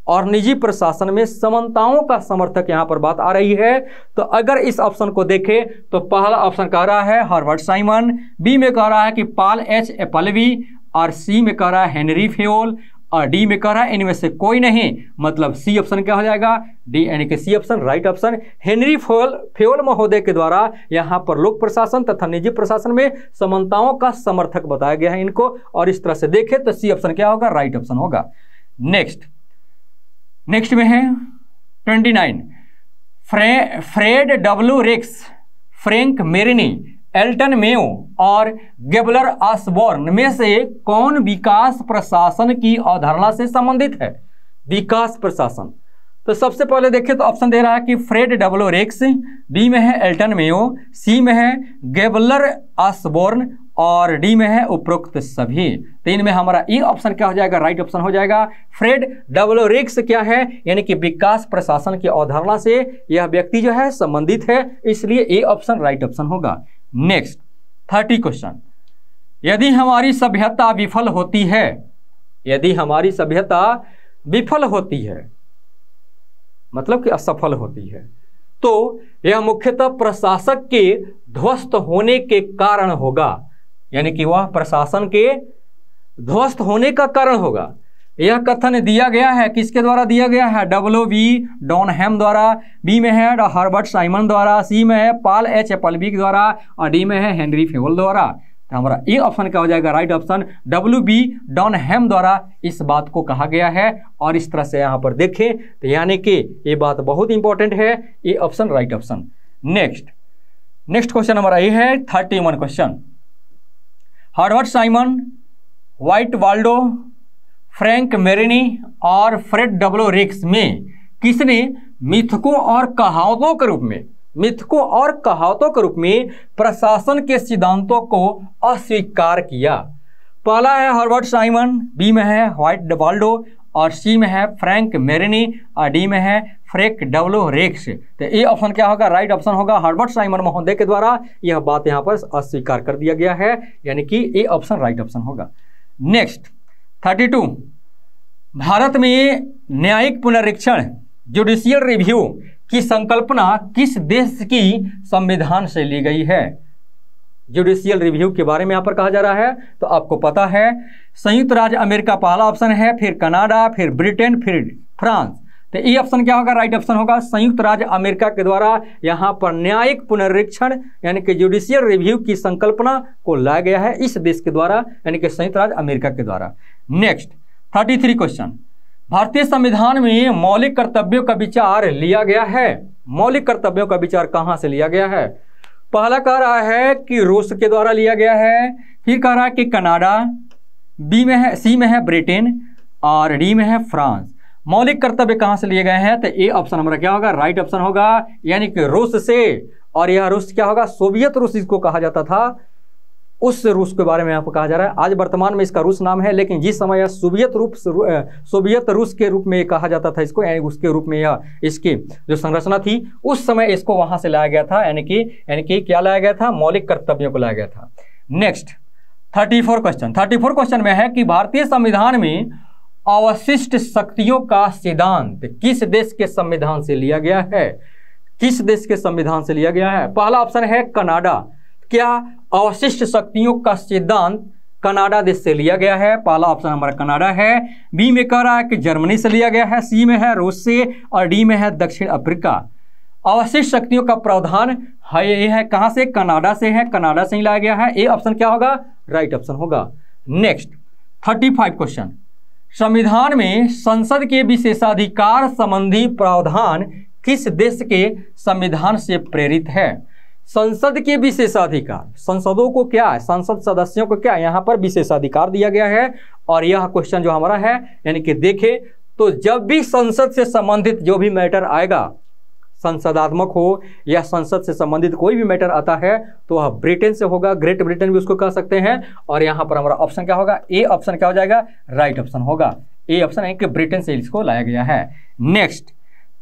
और निजी प्रशासन में समानताओं का समर्थक यहां पर बात आ रही है। तो अगर इस ऑप्शन को देखें तो पहला ऑप्शन कह रहा है हर्बर्ट साइमन, बी में कह रहा है कि पॉल एच एपल्बी, और सी में कह रहा है हेनरी फेवल, और डी में कह रहा है इनमें से कोई नहीं, मतलब सी ऑप्शन क्या हो जाएगा? डी, यानी कि C option right option. Henry Fayol महोदय के द्वारा यहाँ पर लोक प्रशासन तथा निजी प्रशासन में समानताओं का समर्थक बताया गया है इनको, और इस तरह से देखें तो सी ऑप्शन क्या होगा? राइट ऑप्शन होगा। नेक्स्ट में है 29, Fred W Riggs, Frank Marini, Elton Mayo और गेबलर ऑसबॉर्न में से कौन विकास प्रशासन की अवधारणा से संबंधित है? विकास प्रशासन। तो सबसे पहले देखें तो ऑप्शन दे रहा है कि फ्रेड डब्ल्यू रेक्स, बी में है एल्टन मेयो, सी में है गेबलर ऑसबॉर्न और डी में है उपरोक्त सभी। तो इनमें हमारा ई ऑप्शन क्या हो जाएगा? राइट ऑप्शन हो जाएगा। फ्रेड डब्ल्यू रेक्स क्या है? यानी कि विकास प्रशासन की अवधारणा से यह व्यक्ति जो है संबंधित है, इसलिए ए ऑप्शन राइट ऑप्शन होगा। नेक्स्ट 30 क्वेश्चन, यदि हमारी सभ्यता विफल होती है, यदि हमारी सभ्यता विफल होती है मतलब कि असफल होती है, तो यह मुख्यतः प्रशासक के ध्वस्त होने के कारण होगा, यानी कि वह प्रशासन के ध्वस्त होने का कारण होगा। यह कथन दिया गया है, किसके द्वारा दिया गया है? डब्ल्यू.बी. डॉनहैम द्वारा, बी में है हर्बर्ट साइमन द्वारा, सी में है पॉल एच एपल्बी द्वारा और डी में है हेनरी फेवल द्वारा। तो हमारा ए ऑप्शन क्या हो जाएगा? Right option. डब्ल्यू.बी. डॉनहैम द्वारा इस बात को कहा गया है, और इस तरह से यहाँ पर देखें तो यानी कि ये बात बहुत इंपॉर्टेंट है, A option right option. Next question हमारा ये है 31 question, Herbert Simon, Dwight Waldo, Frank Marini और फ्रेड डब्ल्यू रेक्स में किसने मिथकों और कहावतों के रूप में प्रशासन के सिद्धांतों को अस्वीकार किया? पहला है हर्बर्ट साइमन, बी में है व्हाइट वाल्डो और सी में है फ्रैंक मेरिनी और डी में है फ्रैंक डब्ल्यू रेक्स। तो ए ऑप्शन क्या होगा? राइट ऑप्शन होगा। हर्बर्ट साइमन महोदय के द्वारा यह बात यहाँ पर अस्वीकार कर दिया गया है, यानी कि ए ऑप्शन राइट ऑप्शन होगा। नेक्स्ट 32, भारत में न्यायिक पुनरीक्षण जुडिशियल रिव्यू की संकल्पना किस देश की संविधान से ली गई है? जुडिशियल रिव्यू के बारे में यहाँ पर कहा जा रहा है, तो आपको पता है संयुक्त राज्य अमेरिका पहला ऑप्शन है, फिर कनाडा, फिर ब्रिटेन, फिर फ्रांस। तो ये ऑप्शन क्या होगा? राइट ऑप्शन होगा संयुक्त राज्य अमेरिका के द्वारा यहाँ पर न्यायिक पुनरीक्षण यानी कि जुडिशियल रिव्यू की संकल्पना को लाया गया है इस देश के द्वारा, यानी कि संयुक्त राज्य अमेरिका के द्वारा। नेक्स्ट 33 क्वेश्चन, भारतीय संविधान में मौलिक कर्तव्यों का विचार लिया गया है। मौलिक कर्तव्यों का विचार कहाँ से लिया गया है? पहला कह रहा है कि रूस के द्वारा लिया गया है, फिर कह रहा है कि कनाडा, बी में है, सी में है ब्रिटेन और डी में है फ्रांस। मौलिक कर्तव्य कहाँ से लिए गए हैं? तो ए ऑप्शन हमारा क्या होगा? राइट ऑप्शन होगा, यानी कि रूस से। और यह रूस क्या होगा? सोवियत रूस इसको कहा जाता था, उस रूस के बारे में यहाँ पर कहा जा रहा है। आज वर्तमान में इसका रूस नाम है, लेकिन जिस समय यह सोवियत रूस के रूप में कहा जाता था इसको, यानी उसके रूप में यह इसकी जो संरचना थी उस समय इसको वहां से लाया गया था, यानी कि क्या लाया गया था? मौलिक कर्तव्यों को लाया गया था। नेक्स्ट 34 क्वेश्चन में है कि भारतीय संविधान में अवशिष्ट शक्तियों का सिद्धांत किस देश के संविधान से लिया गया है? किस देश के संविधान से लिया गया है? पहला ऑप्शन है कनाडा। क्या अवशिष्ट शक्तियों का सिद्धांत कनाडा देश से लिया गया है? पहला ऑप्शन हमारा कनाडा है। बी में कह रहा है कि जर्मनी से लिया गया है, सी में है रूस से और डी में है दक्षिण अफ्रीका। अवशिष्ट शक्तियों का प्रावधान है ये है कहां से? कनाडा से है, कनाडा से ही लाया गया है। ए ऑप्शन क्या होगा? राइट ऑप्शन होगा। नेक्स्ट 35 क्वेश्चन, संविधान में संसद के विशेषाधिकार संबंधी प्रावधान किस देश के संविधान से प्रेरित है? संसद के विशेषाधिकार, संसदों को क्या है? संसद सदस्यों को क्या यहाँ पर विशेषाधिकार दिया गया है। और यह क्वेश्चन जो हमारा है, यानी कि देखें तो जब भी संसद से संबंधित जो भी मैटर आएगा, संसदात्मक हो या संसद से संबंधित कोई भी मैटर आता है तो वह ब्रिटेन से होगा, ग्रेट ब्रिटेन भी उसको कह सकते हैं। और यहाँ पर हमारा ऑप्शन क्या होगा? ए ऑप्शन क्या हो जाएगा? राइट ऑप्शन होगा। ए ऑप्शन है कि ब्रिटेन से इसको लाया गया है। नेक्स्ट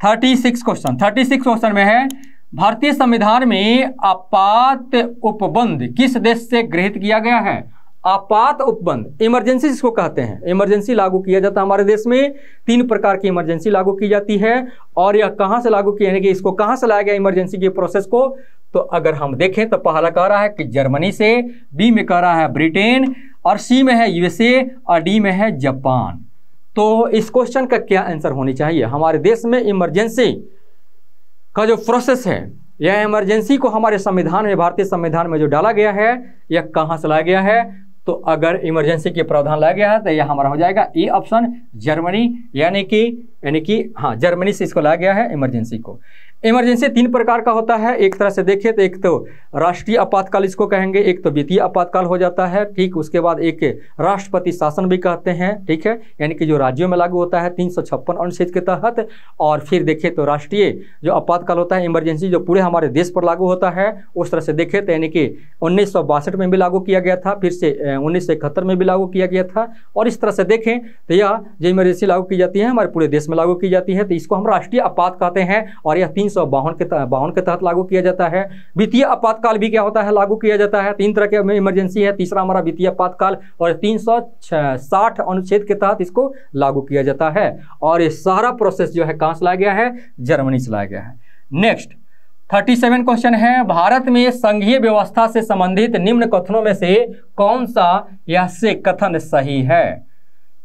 36 क्वेश्चन में है भारतीय संविधान में आपात उपबंध किस देश से गृहीत किया गया है? आपात उपबंध, इमरजेंसी जिसको कहते हैं, इमरजेंसी लागू किया जाता है हमारे देश में। 3 प्रकार की इमरजेंसी लागू की जाती है। और यह कहां से लागू किया, यानी कि इसको कहां से लाया गया इमरजेंसी की प्रोसेस को? तो अगर हम देखें तो पहला कह रहा है कि जर्मनी से, बी में कह रहा है ब्रिटेन और सी में है यूएसए और डी में है जापान। तो इस क्वेश्चन का क्या आंसर होनी चाहिए? हमारे देश में इमरजेंसी का जो प्रोसेस है, यह इमरजेंसी को हमारे संविधान में, भारतीय संविधान में जो डाला गया है, यह कहां से लाया गया है? तो अगर इमरजेंसी के प्रावधान लाया गया है तो यह हमारा हो जाएगा ए ऑप्शन, जर्मनी, यानी कि हाँ, जर्मनी से इसको लाया गया है इमरजेंसी को। इमरजेंसी 3 प्रकार का होता है। एक तरह से देखिए तो एक तो राष्ट्रीय आपातकाल इसको कहेंगे, एक तो वित्तीय आपातकाल हो जाता है, ठीक। उसके बाद एक राष्ट्रपति शासन भी कहते हैं, ठीक है, यानी कि जो राज्यों में लागू होता है 356 अनुच्छेद के तहत। और फिर देखिए तो राष्ट्रीय जो आपातकाल होता है, इमरजेंसी, जो पूरे हमारे देश पर लागू होता है। उस तरह से देखें तो यानी कि 1962 में भी लागू किया गया था, फिर से 1971 में भी लागू किया गया था। और इस तरह से देखें तो यह जो इमरजेंसी लागू की जाती है हमारे पूरे देश में लागू की जाती है, तो इसको हम राष्ट्रीय आपात कहते हैं। और यह 352 के तहत लागू किया जाता है। वित्तीय आपातकाल भी क्या होता है? लागू किया जाता है। 3 तरह के इमरजेंसी है। तीसरा हमारा वित्तीय आपातकाल और 360 अनुच्छेद के तहत इसको लागू किया जाता है। और ये सारा प्रोसेस जो है कहां से लाया गया है? जर्मनी से लाया गया है। नेक्स्ट 37 क्वेश्चन है, भारत में संघीय व्यवस्था से संबंधित निम्न कथनों में से कौन सा यह से कथन सही है?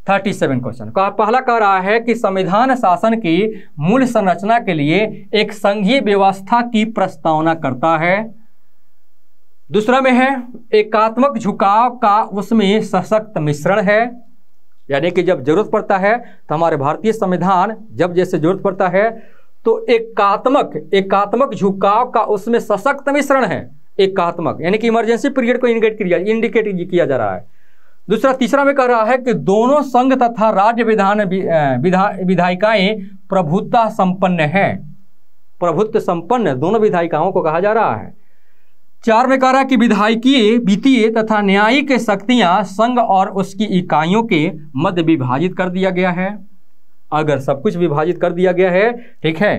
37 क्वेश्चन का पहला कह रहा है कि संविधान शासन की मूल संरचना के लिए एक संघीय व्यवस्था की प्रस्तावना करता है। दूसरा में है एकात्मक झुकाव का उसमें सशक्त मिश्रण है, यानी कि जब जरूरत पड़ता है तो हमारे भारतीय संविधान जब जैसे जरूरत पड़ता है तो एकात्मक झुकाव का उसमें सशक्त मिश्रण है। एकात्मक यानी कि इमरजेंसी पीरियड को इंडिकेट किया जा रहा है। दूसरा तीसरा में कह रहा है कि दोनों संघ तथा राज्य विधायिकाएं प्रभुत्व संपन्न है। प्रभुत्व संपन्न दोनों विधायिकाओं को कहा जा रहा है। 4 में कह रहा है कि विधायकीय, वित्तीय तथा न्यायिक शक्तियां संघ और उसकी इकाइयों के मध्य विभाजित कर दिया गया है। अगर सब कुछ विभाजित कर दिया गया है, ठीक है,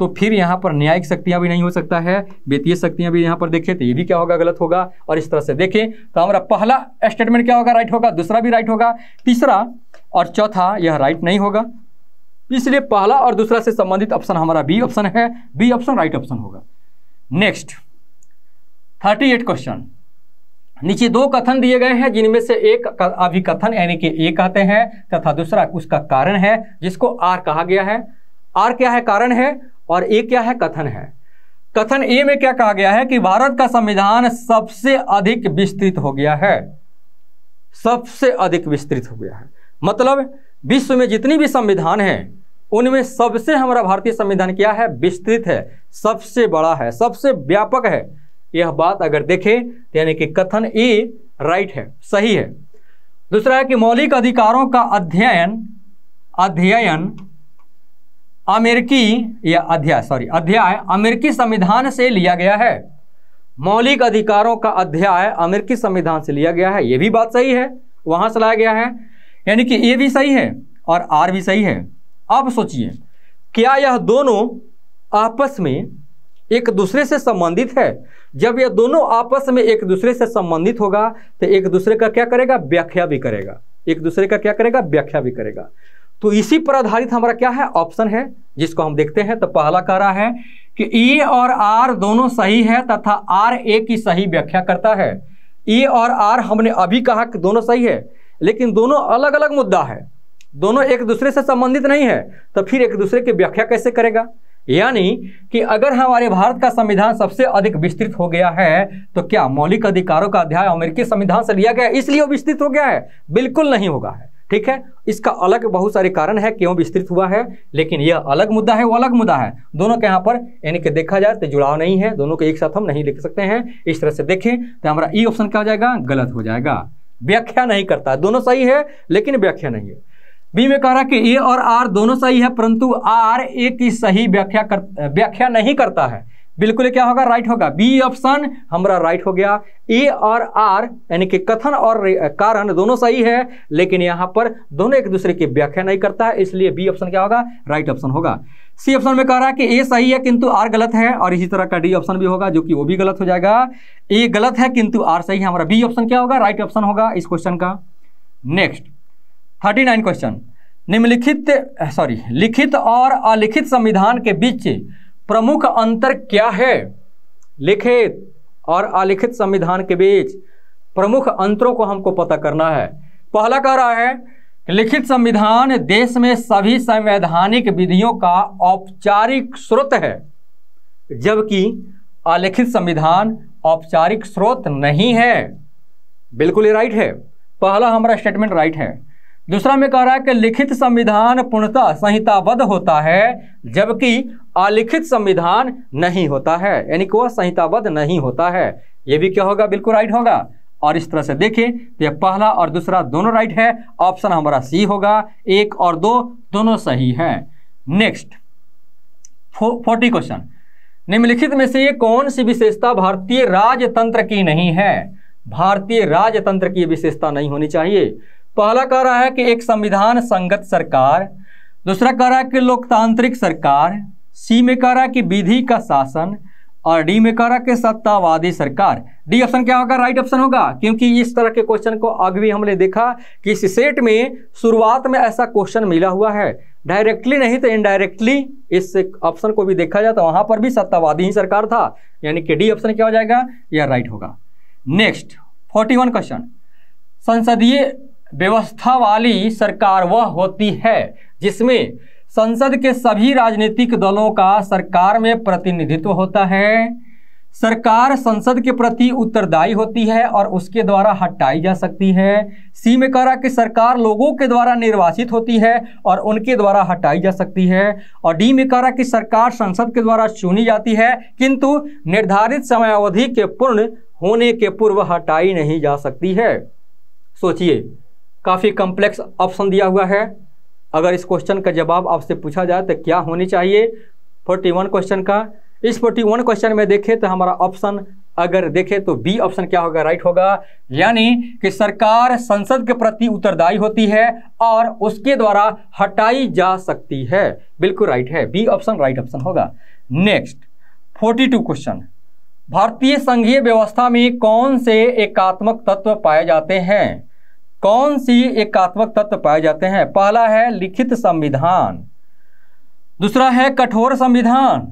तो फिर यहाँ पर न्यायिक शक्तियाँ भी नहीं हो सकता है, वित्तीय शक्तियाँ भी यहाँ पर देखें तो ये भी क्या होगा, गलत होगा। और इस तरह से देखें तो हमारा पहला स्टेटमेंट क्या होगा, राइट होगा, दूसरा भी राइट होगा, तीसरा और चौथा यह राइट नहीं होगा। इसलिए पहला और दूसरा से संबंधित ऑप्शन हमारा बी ऑप्शन है, बी ऑप्शन राइट ऑप्शन होगा। Next 38 question. नीचे दो कथन दिए गए हैं जिनमें से एक अभिकथन यानी कि ए कहते हैं तथा दूसरा उसका कारण है जिसको आर कहा गया है। आर क्या है, कारण है, और ए क्या है, कथन है। कथन ए में क्या कहा गया है कि भारत का संविधान सबसे अधिक विस्तृत हो गया है, सबसे अधिक विस्तृत हो गया है, मतलब विश्व में जितनी भी संविधान है उनमें सबसे हमारा भारतीय संविधान क्या है, विस्तृत है, सबसे बड़ा है, सबसे व्यापक है। यह बात अगर देखें तो यानी कि कथन ए राइट है, सही है। दूसरा है कि मौलिक अधिकारों का अध्ययन अध्याय अमेरिकी संविधान से लिया गया है। मौलिक अधिकारों का अध्याय अमेरिकी संविधान से लिया गया है, यह भी बात सही है, वहां से लाया गया है, यानी कि ए भी सही है और आर भी सही है। अब सोचिए क्या यह दोनों आपस में एक दूसरे से संबंधित है? जब यह दोनों आपस में एक दूसरे से संबंधित होगा तो एक दूसरे का क्या करेगा, व्याख्या भी करेगा, एक दूसरे का क्या करेगा, व्याख्या भी करेगा। तो इसी पर आधारित हमारा क्या है, ऑप्शन है, जिसको हम देखते हैं। तो पहला कह रहा है कि ए और आर दोनों सही है तथा आर ए की सही व्याख्या करता है। ए और आर हमने अभी कहा कि दोनों सही है, लेकिन दोनों अलग अलग मुद्दा है, दोनों एक दूसरे से संबंधित नहीं है, तो फिर एक दूसरे की व्याख्या कैसे करेगा? यानी कि अगर हमारे भारत का संविधान सबसे अधिक विस्तृत हो गया है तो क्या मौलिक अधिकारों का अध्याय अमेरिकी संविधान से लिया गया इसलिए वो विस्तृत हो गया है? बिल्कुल नहीं होगा है, ठीक है। इसका अलग बहुत सारे कारण है क्यों विस्तृत हुआ है, लेकिन यह अलग मुद्दा है, वो अलग मुद्दा है। दोनों के यहाँ पर यानी कि देखा जाए तो जुड़ाव नहीं है, दोनों को एक साथ हम नहीं लिख सकते हैं। इस तरह से देखें तो हमारा ई ऑप्शन क्या हो जाएगा, गलत हो जाएगा, व्याख्या नहीं करता। दोनों सही है लेकिन व्याख्या नहीं है। बी में कह रहा कि ए और आर दोनों सही है परंतु आर ए की सही व्याख्या नहीं करता है। बिल्कुल क्या होगा, राइट होगा, बी ऑप्शन हमारा राइट हो गया। ए और आर यानी कि कथन और कारण दोनों सही है लेकिन यहाँ पर दोनों एक दूसरे की व्याख्या नहीं करता है, इसलिए बी ऑप्शन क्या होगा, राइट ऑप्शन होगा। सी ऑप्शन में कह रहा है कि ए सही है किंतु आर गलत है, और इसी तरह का डी ऑप्शन भी होगा जो कि वो भी गलत हो जाएगा। ए गलत है किंतु आर सही है, हमारा बी ऑप्शन क्या होगा, राइट ऑप्शन होगा इस क्वेश्चन का। Next 39 question. लिखित और अलिखित संविधान के बीच प्रमुख अंतर क्या है? लिखित और अलिखित संविधान के बीच प्रमुख अंतरों को हमको पता करना है। पहला कह रहा है लिखित संविधान देश में सभी संवैधानिक विधियों का औपचारिक स्रोत है, जबकि अलिखित संविधान औपचारिक स्रोत नहीं है। बिल्कुल ही राइट है, पहला हमारा स्टेटमेंट राइट है। दूसरा में कह रहा है कि लिखित संविधान पूर्णतः संहिताबद्ध होता है जबकि अलिखित संविधान नहीं होता है, यानी कि वह संहिताबद्ध नहीं होता है। यह भी क्या होगा, बिल्कुल राइट होगा। और इस तरह से देखें तो यह पहला और दूसरा दोनों राइट है, ऑप्शन हमारा सी होगा। 1 और 2 दोनों सही है। Next 40 question. निम्नलिखित में से ये कौन सी विशेषता भारतीय राजतंत्र की नहीं है? भारतीय राजतंत्र की विशेषता नहीं होनी चाहिए। पहला कह रहा है कि एक संविधान संगत सरकार, दूसरा कह रहा है कि लोकतांत्रिक सरकार, सी में कह रहा है कि विधि का शासन, और डी में कह रहा है कि सत्तावादी सरकार। डी ऑप्शन क्या होगा, राइट ऑप्शन होगा, क्योंकि इस तरह के क्वेश्चन को आगे भी हमने देखा कि इस सेट में शुरुआत में ऐसा क्वेश्चन मिला हुआ है, डायरेक्टली नहीं तो इनडायरेक्टली इस ऑप्शन को भी देखा जाए तो वहां पर भी सत्तावादी ही सरकार था, यानी कि डी ऑप्शन क्या हो जाएगा, यह राइट होगा। Next 41 question. संसदीय व्यवस्था वाली सरकार वह होती है जिसमें संसद के सभी राजनीतिक दलों का सरकार में प्रतिनिधित्व होता है, सरकार संसद के प्रति उत्तरदायी होती है और उसके द्वारा हटाई जा सकती है। सी में कह रहा कि सरकार लोगों के द्वारा निर्वाचित होती है और उनके द्वारा हटाई जा सकती है, और डी में कह रहा कि सरकार संसद के द्वारा चुनी जाती है किंतु निर्धारित समयावधि के पूर्ण होने के पूर्व हटाई नहीं जा सकती है। सोचिए, काफ़ी कॉम्प्लेक्स ऑप्शन दिया हुआ है। अगर इस क्वेश्चन का जवाब आपसे पूछा जाए तो क्या होनी चाहिए 41 क्वेश्चन का, इस 41 क्वेश्चन में देखें तो हमारा ऑप्शन अगर देखें तो बी ऑप्शन क्या होगा, राइट होगा। यानी कि सरकार संसद के प्रति उत्तरदायी होती है और उसके द्वारा हटाई जा सकती है। बिल्कुल राइट है, बी ऑप्शन राइट ऑप्शन होगा। नेक्स्ट 42 क्वेश्चन, भारतीय संघीय व्यवस्था में कौन से एकात्मक तत्व पाए जाते हैं? कौन सी एकात्मक तत्व पाए जाते हैं? पहला है लिखित संविधान, दूसरा है कठोर संविधान,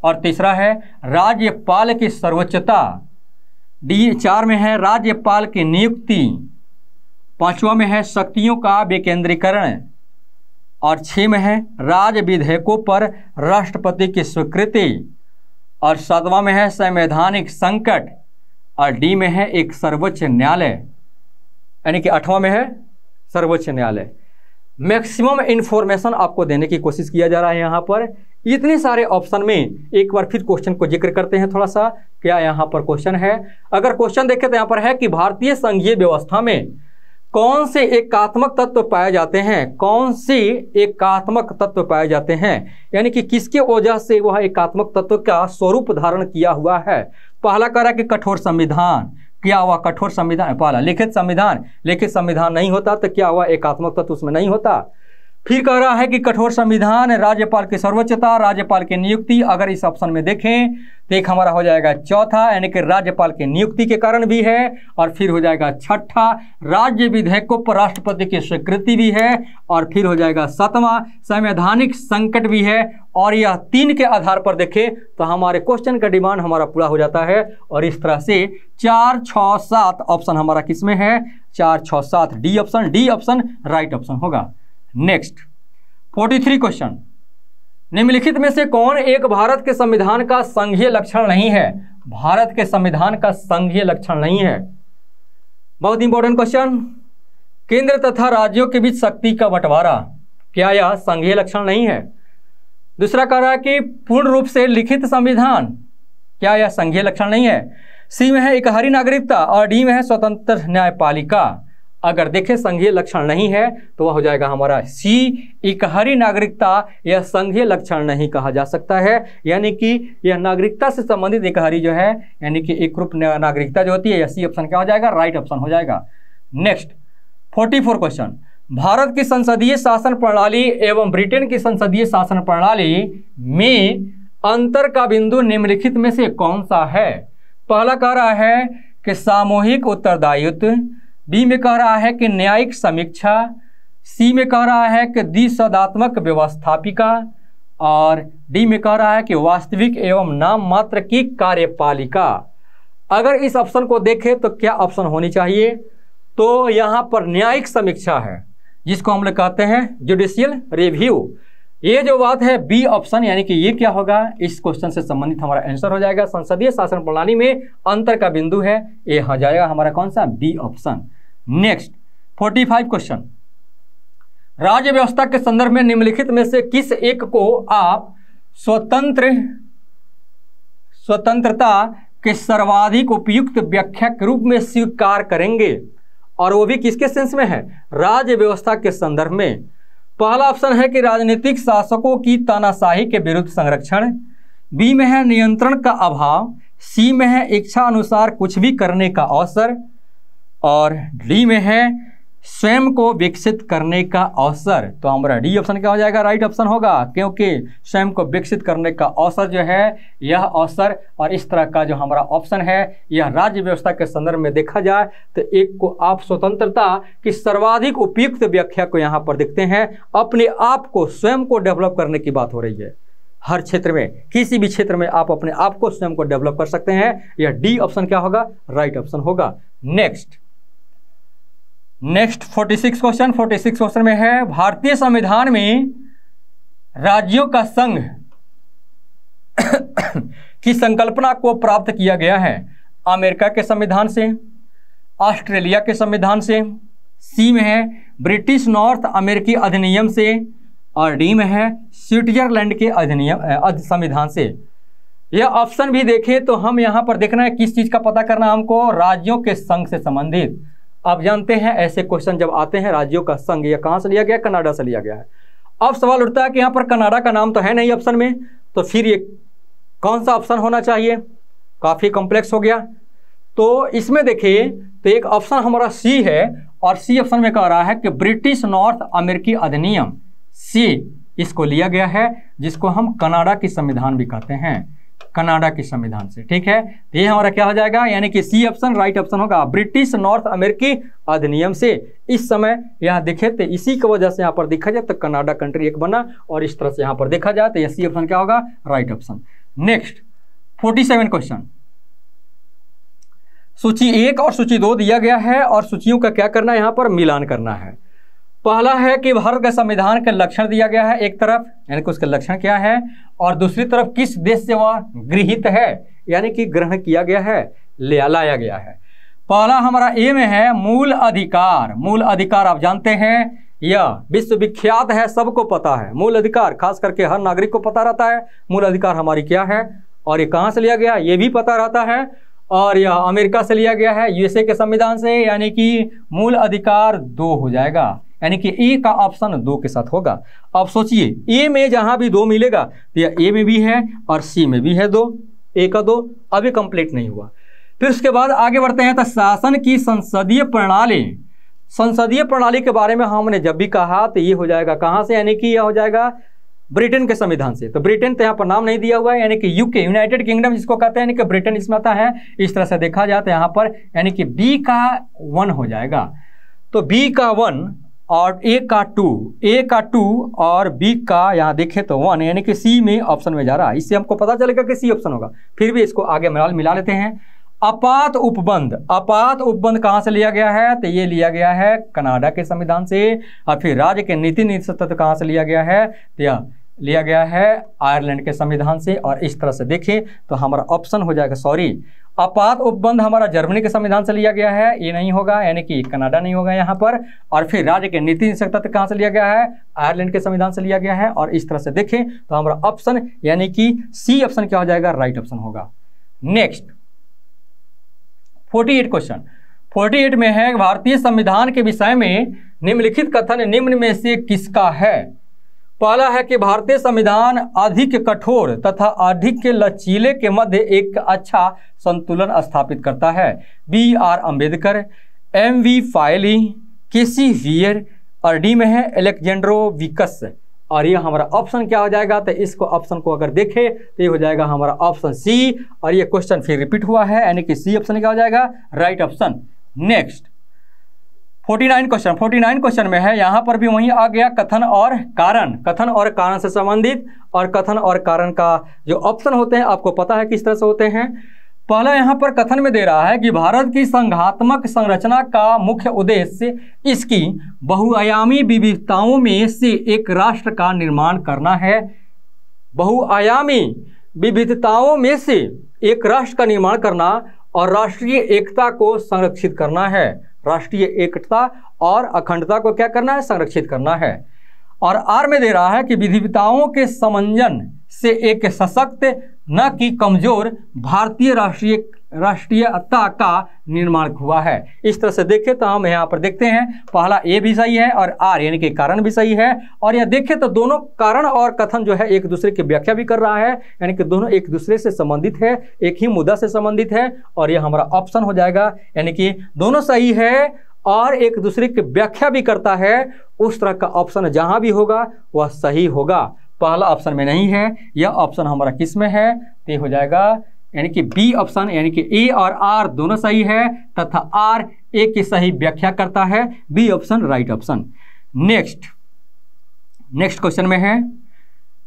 और तीसरा है राज्यपाल की सर्वोच्चता। डी 4 में है राज्यपाल की नियुक्ति, 5वां में है शक्तियों का विकेंद्रीकरण, और 6 में है राज्य विधेयकों पर राष्ट्रपति की स्वीकृति, और 7वां में है संवैधानिक संकट, और डी में है एक सर्वोच्च न्यायालय, यानी कि 8वां में है सर्वोच्च न्यायालय। मैक्सिमम इंफॉर्मेशन आपको देने की कोशिश किया जा रहा है यहाँ पर। इतने सारे ऑप्शन में एक बार फिर क्वेश्चन को जिक्र करते हैं थोड़ा सा, क्या यहाँ पर क्वेश्चन है। अगर क्वेश्चन देखें तो यहाँ पर है कि भारतीय संघीय व्यवस्था में कौन से एकात्मक तत्व पाए जाते हैं? कौन से एकात्मक तत्व पाए जाते हैं, यानी कि किसके वजह से वह एकात्मक तत्व का स्वरूप धारण किया हुआ है। पहला कह रहा है कि कठोर संविधान, क्या हुआ कठोर संविधान? पहला लिखित संविधान, लिखित संविधान नहीं होता तो क्या हुआ, एकात्मक तत्व उसमें नहीं होता। फिर कह रहा है कि कठोर संविधान, राज्यपाल की सर्वोच्चता, राज्यपाल की नियुक्ति। अगर इस ऑप्शन में देखें तो एक हमारा हो जाएगा चौथा, यानी कि राज्यपाल की नियुक्ति के कारण भी है, और फिर हो जाएगा छठा राज्य विधेयकों पर राष्ट्रपति की स्वीकृति भी है, और फिर हो जाएगा 7वां संवैधानिक संकट भी है। और यह 3 के आधार पर देखें तो हमारे क्वेश्चन का डिमांड हमारा पूरा हो जाता है। और इस तरह से 4, 6, 7 ऑप्शन हमारा किसमें है, 4, 6, 7 डी ऑप्शन राइट ऑप्शन होगा। नेक्स्ट 43 क्वेश्चन, निम्नलिखित में से कौन एक भारत के संविधान का संघीय लक्षण नहीं है? भारत के संविधान का संघीय लक्षण नहीं है। बहुत इंपॉर्टेंट क्वेश्चन, केंद्र तथा राज्यों के बीच शक्ति का बंटवारा, क्या यह संघीय लक्षण नहीं है? दूसरा कह रहा है कि पूर्ण रूप से लिखित संविधान, क्या यह संघीय लक्षण नहीं है? सी में है एकहरी नागरिकता, और डी में है स्वतंत्र न्यायपालिका। अगर देखें संघीय लक्षण नहीं है तो वह हो जाएगा हमारा सी, एकहरी नागरिकता। यह संघीय लक्षण नहीं कहा जा सकता है, यानी कि यह नागरिकता से संबंधित एकहरी जो है, यानी कि एक रूप नागरिकता जो होती है, यह सी ऑप्शन क्या हो जाएगा, राइट ऑप्शन हो जाएगा। नेक्स्ट 44 क्वेश्चन, भारत की संसदीय शासन प्रणाली एवं ब्रिटेन की संसदीय शासन प्रणाली में अंतर का बिंदु निम्नलिखित में से कौन सा है? पहला कह रहा है कि सामूहिक उत्तरदायित्व, बी में कह रहा है कि न्यायिक समीक्षा, सी में कह रहा है कि द्विसदात्मक व्यवस्थापिका, और डी में कह रहा है कि वास्तविक एवं नाम मात्र की कार्यपालिका। अगर इस ऑप्शन को देखें तो क्या ऑप्शन होनी चाहिए, तो यहाँ पर न्यायिक समीक्षा है, जिसको हम लोग कहते हैं जुडिशियल रिव्यू। ये जो बात है बी ऑप्शन, यानी कि ये क्या होगा, इस क्वेश्चन से संबंधित हमारा आंसर हो जाएगा। संसदीय शासन प्रणाली में अंतर का बिंदु है, ये हो जाएगा हमारा कौन सा, बी ऑप्शन। नेक्स्ट 45 क्वेश्चन, राज्य व्यवस्था के संदर्भ में निम्नलिखित में से किस एक को आप स्वतंत्रता के सर्वाधिक उपयुक्त व्याख्या के रूप में स्वीकार करेंगे, और वो भी किसके सेंस में है, राज्य व्यवस्था के संदर्भ में। पहला ऑप्शन है कि राजनीतिक शासकों की तानाशाही के विरुद्ध संरक्षण, बी में है नियंत्रण का अभाव, सी में है इच्छा अनुसार कुछ भी करने का अवसर, और डी में है स्वयं को विकसित करने का अवसर। तो हमारा डी ऑप्शन क्या हो जाएगा, राइट ऑप्शन होगा, क्योंकि स्वयं को विकसित करने का अवसर जो है, यह अवसर और इस तरह का जो हमारा ऑप्शन है, यह राज्य व्यवस्था के संदर्भ में देखा जाए तो एक को आप स्वतंत्रता की सर्वाधिक उपयुक्त व्याख्या को यहाँ पर देखते हैं। अपने आप को स्वयं को डेवलप करने की बात हो रही है। हर क्षेत्र में, किसी भी क्षेत्र में आप अपने आप को स्वयं को डेवलप कर सकते हैं। यह डी ऑप्शन क्या होगा, राइट ऑप्शन होगा। नेक्स्ट 46 क्वेश्चन, 46 क्वेश्चन में है भारतीय संविधान में राज्यों का संघ की संकल्पना को प्राप्त किया गया है अमेरिका के संविधान से, ऑस्ट्रेलिया के संविधान से, सी में है ब्रिटिश नॉर्थ अमेरिकी अधिनियम से, और डी में है स्विट्जरलैंड के अधिनियम संविधान से। यह ऑप्शन भी देखें तो हम यहाँ पर देखना है किस चीज़ का पता करना हमको, राज्यों के संघ से संबंधित। आप जानते हैं ऐसे क्वेश्चन जब आते हैं राज्यों का संघ, यह कहाँ से लिया गया, कनाडा से लिया गया है। अब सवाल उठता है कि यहाँ पर कनाडा का नाम तो है नहीं ऑप्शन में, तो फिर ये कौन सा ऑप्शन होना चाहिए, काफ़ी कॉम्प्लेक्स हो गया। तो इसमें देखिए तो एक ऑप्शन हमारा सी है, और सी ऑप्शन में कह रहा है कि ब्रिटिश नॉर्थ अमेरिकी अधिनियम, सी इसको लिया गया है, जिसको हम कनाडा की संविधान भी कहते हैं, कनाडा की संविधान से। ठीक है, तो ये हमारा क्या हो जाएगा, यानी कि सी ऑप्शन राइट ऑप्शन होगा, ब्रिटिश नॉर्थ अमेरिकी अधिनियम से। इस समय यहाँ देखे तो इसी की वजह से यहाँ पर देखा जाए तो कनाडा कंट्री एक बना, और इस तरह से यहाँ पर देखा जाए तो यह सी ऑप्शन क्या होगा, राइट ऑप्शन। नेक्स्ट 47 क्वेश्चन, सूची 1 और सूची 2 दिया गया है, और सूचियों का क्या करना है, यहाँ पर मिलान करना है। पहला है कि भारत के संविधान के लक्षण दिया गया है एक तरफ, यानी कि उसके लक्षण क्या है, और दूसरी तरफ किस देश से वह गृहीत है, यानी कि ग्रहण किया गया है, लाया गया है। पहला हमारा ए में है मूल अधिकार। मूल अधिकार आप जानते हैं यह विश्वविख्यात है, सबको पता है। मूल अधिकार खास करके हर नागरिक को पता रहता है मूल अधिकार हमारी क्या है, और ये कहाँ से लिया गया ये भी पता रहता है, और यह अमेरिका से लिया गया है, यूएसए के संविधान से, यानी कि मूल अधिकार 2 हो जाएगा, यानी कि ए का ऑप्शन 2 के साथ होगा। अब सोचिए ए में जहां भी 2 मिलेगा तो यह ए में भी है और सी में भी है 2, ए का 2 अभी कंप्लीट नहीं हुआ। फिर उसके बाद आगे बढ़ते हैं तो शासन की संसदीय प्रणाली। संसदीय प्रणाली के बारे में हमने जब भी कहा तो ये हो जाएगा कहाँ से, यानी कि यह हो जाएगा ब्रिटेन के संविधान से। तो ब्रिटेन तो यहाँ पर नाम नहीं दिया हुआ है, यानी कि यूके, यूनाइटेड किंगडम जिसको कहते हैं, यानी कि ब्रिटेन इसमें आता है। इस तरह से देखा जाए तो यहाँ पर यानी कि बी का 1 हो जाएगा, तो बी का 1 और ए का 2 और बी का यहाँ देखें तो 1, यानी कि सी में ऑप्शन में जा रहा है। इससे हमको पता चलेगा कि सी ऑप्शन होगा। फिर भी इसको आगे मिला लेते हैं। आपात उपबंध, आपात उपबंध कहाँ से लिया गया है, तो ये लिया गया है कनाडा के संविधान से। और फिर राज्य के नीति तत्व कहाँ से लिया गया है, तो यह लिया गया है आयरलैंड के संविधान से। और इस तरह से देखें तो हमारा ऑप्शन हो जाएगा, सॉरी, आपात उपबंध हमारा जर्मनी के संविधान से लिया गया है, ये नहीं होगा, यानी कि कनाडा नहीं होगा यहाँ पर। और फिर राज्य के नीति तत्व कहाँ से लिया गया है, आयरलैंड के संविधान से लिया गया है। और इस तरह से देखें तो हमारा ऑप्शन यानी कि सी ऑप्शन क्या हो जाएगा, राइट ऑप्शन होगा। नेक्स्ट 48 क्वेश्चन, 48 में है भारतीय संविधान के विषय में निम्नलिखित कथन निम्न में से किसका है। पहला है कि भारतीय संविधान अधिक कठोर तथा अधिक लचीले के मध्य एक अच्छा संतुलन स्थापित करता है। B R Ambedkar, M V फाइली, केसी वियर, और डी में है अलेक्जेंड्रो विकस। और ये हमारा ऑप्शन क्या हो जाएगा, तो इसको ऑप्शन को अगर देखें तो ये हो जाएगा हमारा ऑप्शन सी। और ये क्वेश्चन फिर रिपीट हुआ है, यानी कि सी ऑप्शन क्या हो जाएगा, right option. Next 49 question, 49 question में है यहाँ पर भी वहीं आ गया कथन और कारण। कथन और कारण से संबंधित, और कथन और कारण का जो ऑप्शन होते हैं आपको पता है किस तरह से होते हैं। पहला यहाँ पर कथन में दे रहा है कि भारत की संघात्मक संरचना का मुख्य उद्देश्य इसकी बहुआयामी विविधताओं में से एक राष्ट्र का निर्माण करना है। बहुआयामी विविधताओं में से एक राष्ट्र का निर्माण करना और राष्ट्रीय एकता को संरक्षित करना है। राष्ट्रीय एकता और अखंडता को क्या करना है, संरक्षित करना है। और आर में दे रहा है कि विविधताओं के समंजन से एक सशक्त न कि कमजोर भारतीय राष्ट्रीयता का निर्माण हुआ है। इस तरह से देखें तो हम यहाँ पर देखते हैं पहला ए भी सही है और आर यानी कि कारण भी सही है। और यह देखें तो दोनों कारण और कथन जो है एक दूसरे की व्याख्या भी कर रहा है, यानी कि दोनों एक दूसरे से संबंधित है, एक ही मुद्दा से संबंधित है। और यह हमारा ऑप्शन हो जाएगा, यानी कि दोनों सही है और एक दूसरे की व्याख्या भी करता है। उस तरह का ऑप्शन जहां भी होगा वह सही होगा। पहला ऑप्शन में नहीं है, यह ऑप्शन हमारा किस में है, तो हो जाएगा यानी कि बी ऑप्शन, यानी कि ए और आर दोनों सही है तथा आर ए की सही व्याख्या करता है। B option right option. Next question में है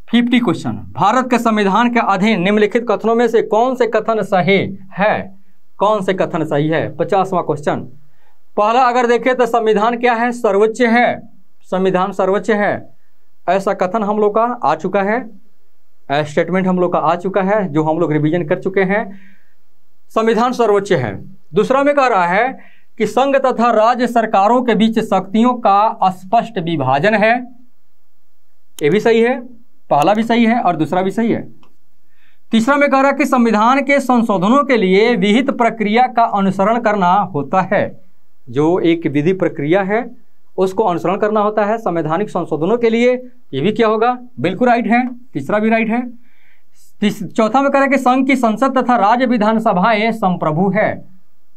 50 क्वेश्चन, भारत के संविधान के अधीन निम्नलिखित कथनों में से कौन से कथन सही है, कौन से कथन सही है। 50वां क्वेश्चन, पहला अगर देखें तो संविधान क्या है, सर्वोच्च है। संविधान सर्वोच्च है, ऐसा कथन हम लोग का आ चुका है, स्टेटमेंट हम लोग का आ चुका है जो हम लोग रिवीजन कर चुके हैं। संविधान सर्वोच्च है। दूसरा में कह रहा है कि संघ तथा राज्य सरकारों के बीच शक्तियों का स्पष्ट विभाजन है। ये भी सही है, पहला भी सही है और दूसरा भी सही है। तीसरा में कह रहा है कि संविधान के संशोधनों के लिए विहित प्रक्रिया का अनुसरण करना होता है। जो एक विधि प्रक्रिया है उसको अनुसरण करना होता है संवैधानिक संशोधनों के लिए। ये भी क्या होगा, बिल्कुल राइट है, तीसरा भी राइट है। चौथा में करें कि संघ की संसद तथा राज्य विधानसभाएं संप्रभु है।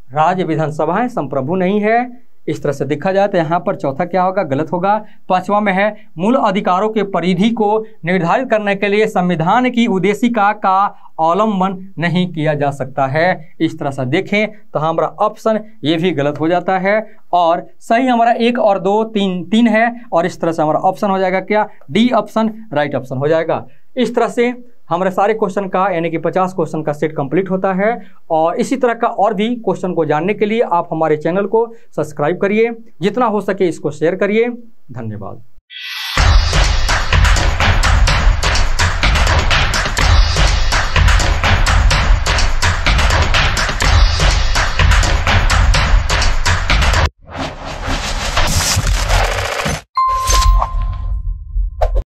राज्य विधानसभाएं संप्रभु नहीं है। इस तरह से देखा जाए तो यहाँ पर चौथा क्या होगा, गलत होगा। पांचवा में है मूल अधिकारों के परिधि को निर्धारित करने के लिए संविधान की उद्देशिका का अवलंबन नहीं किया जा सकता है। इस तरह से देखें तो हमारा ऑप्शन ये भी गलत हो जाता है और सही हमारा 1 और 2 3 है और इस तरह से हमारा ऑप्शन हो जाएगा क्या, डी ऑप्शन राइट ऑप्शन हो जाएगा। इस तरह से हमारे सारे क्वेश्चन का यानी कि 50 क्वेश्चन का सेट कंप्लीट होता है और इसी तरह का और भी क्वेश्चन को जानने के लिए आप हमारे चैनल को सब्सक्राइब करिए, जितना हो सके इसको शेयर करिए। धन्यवाद।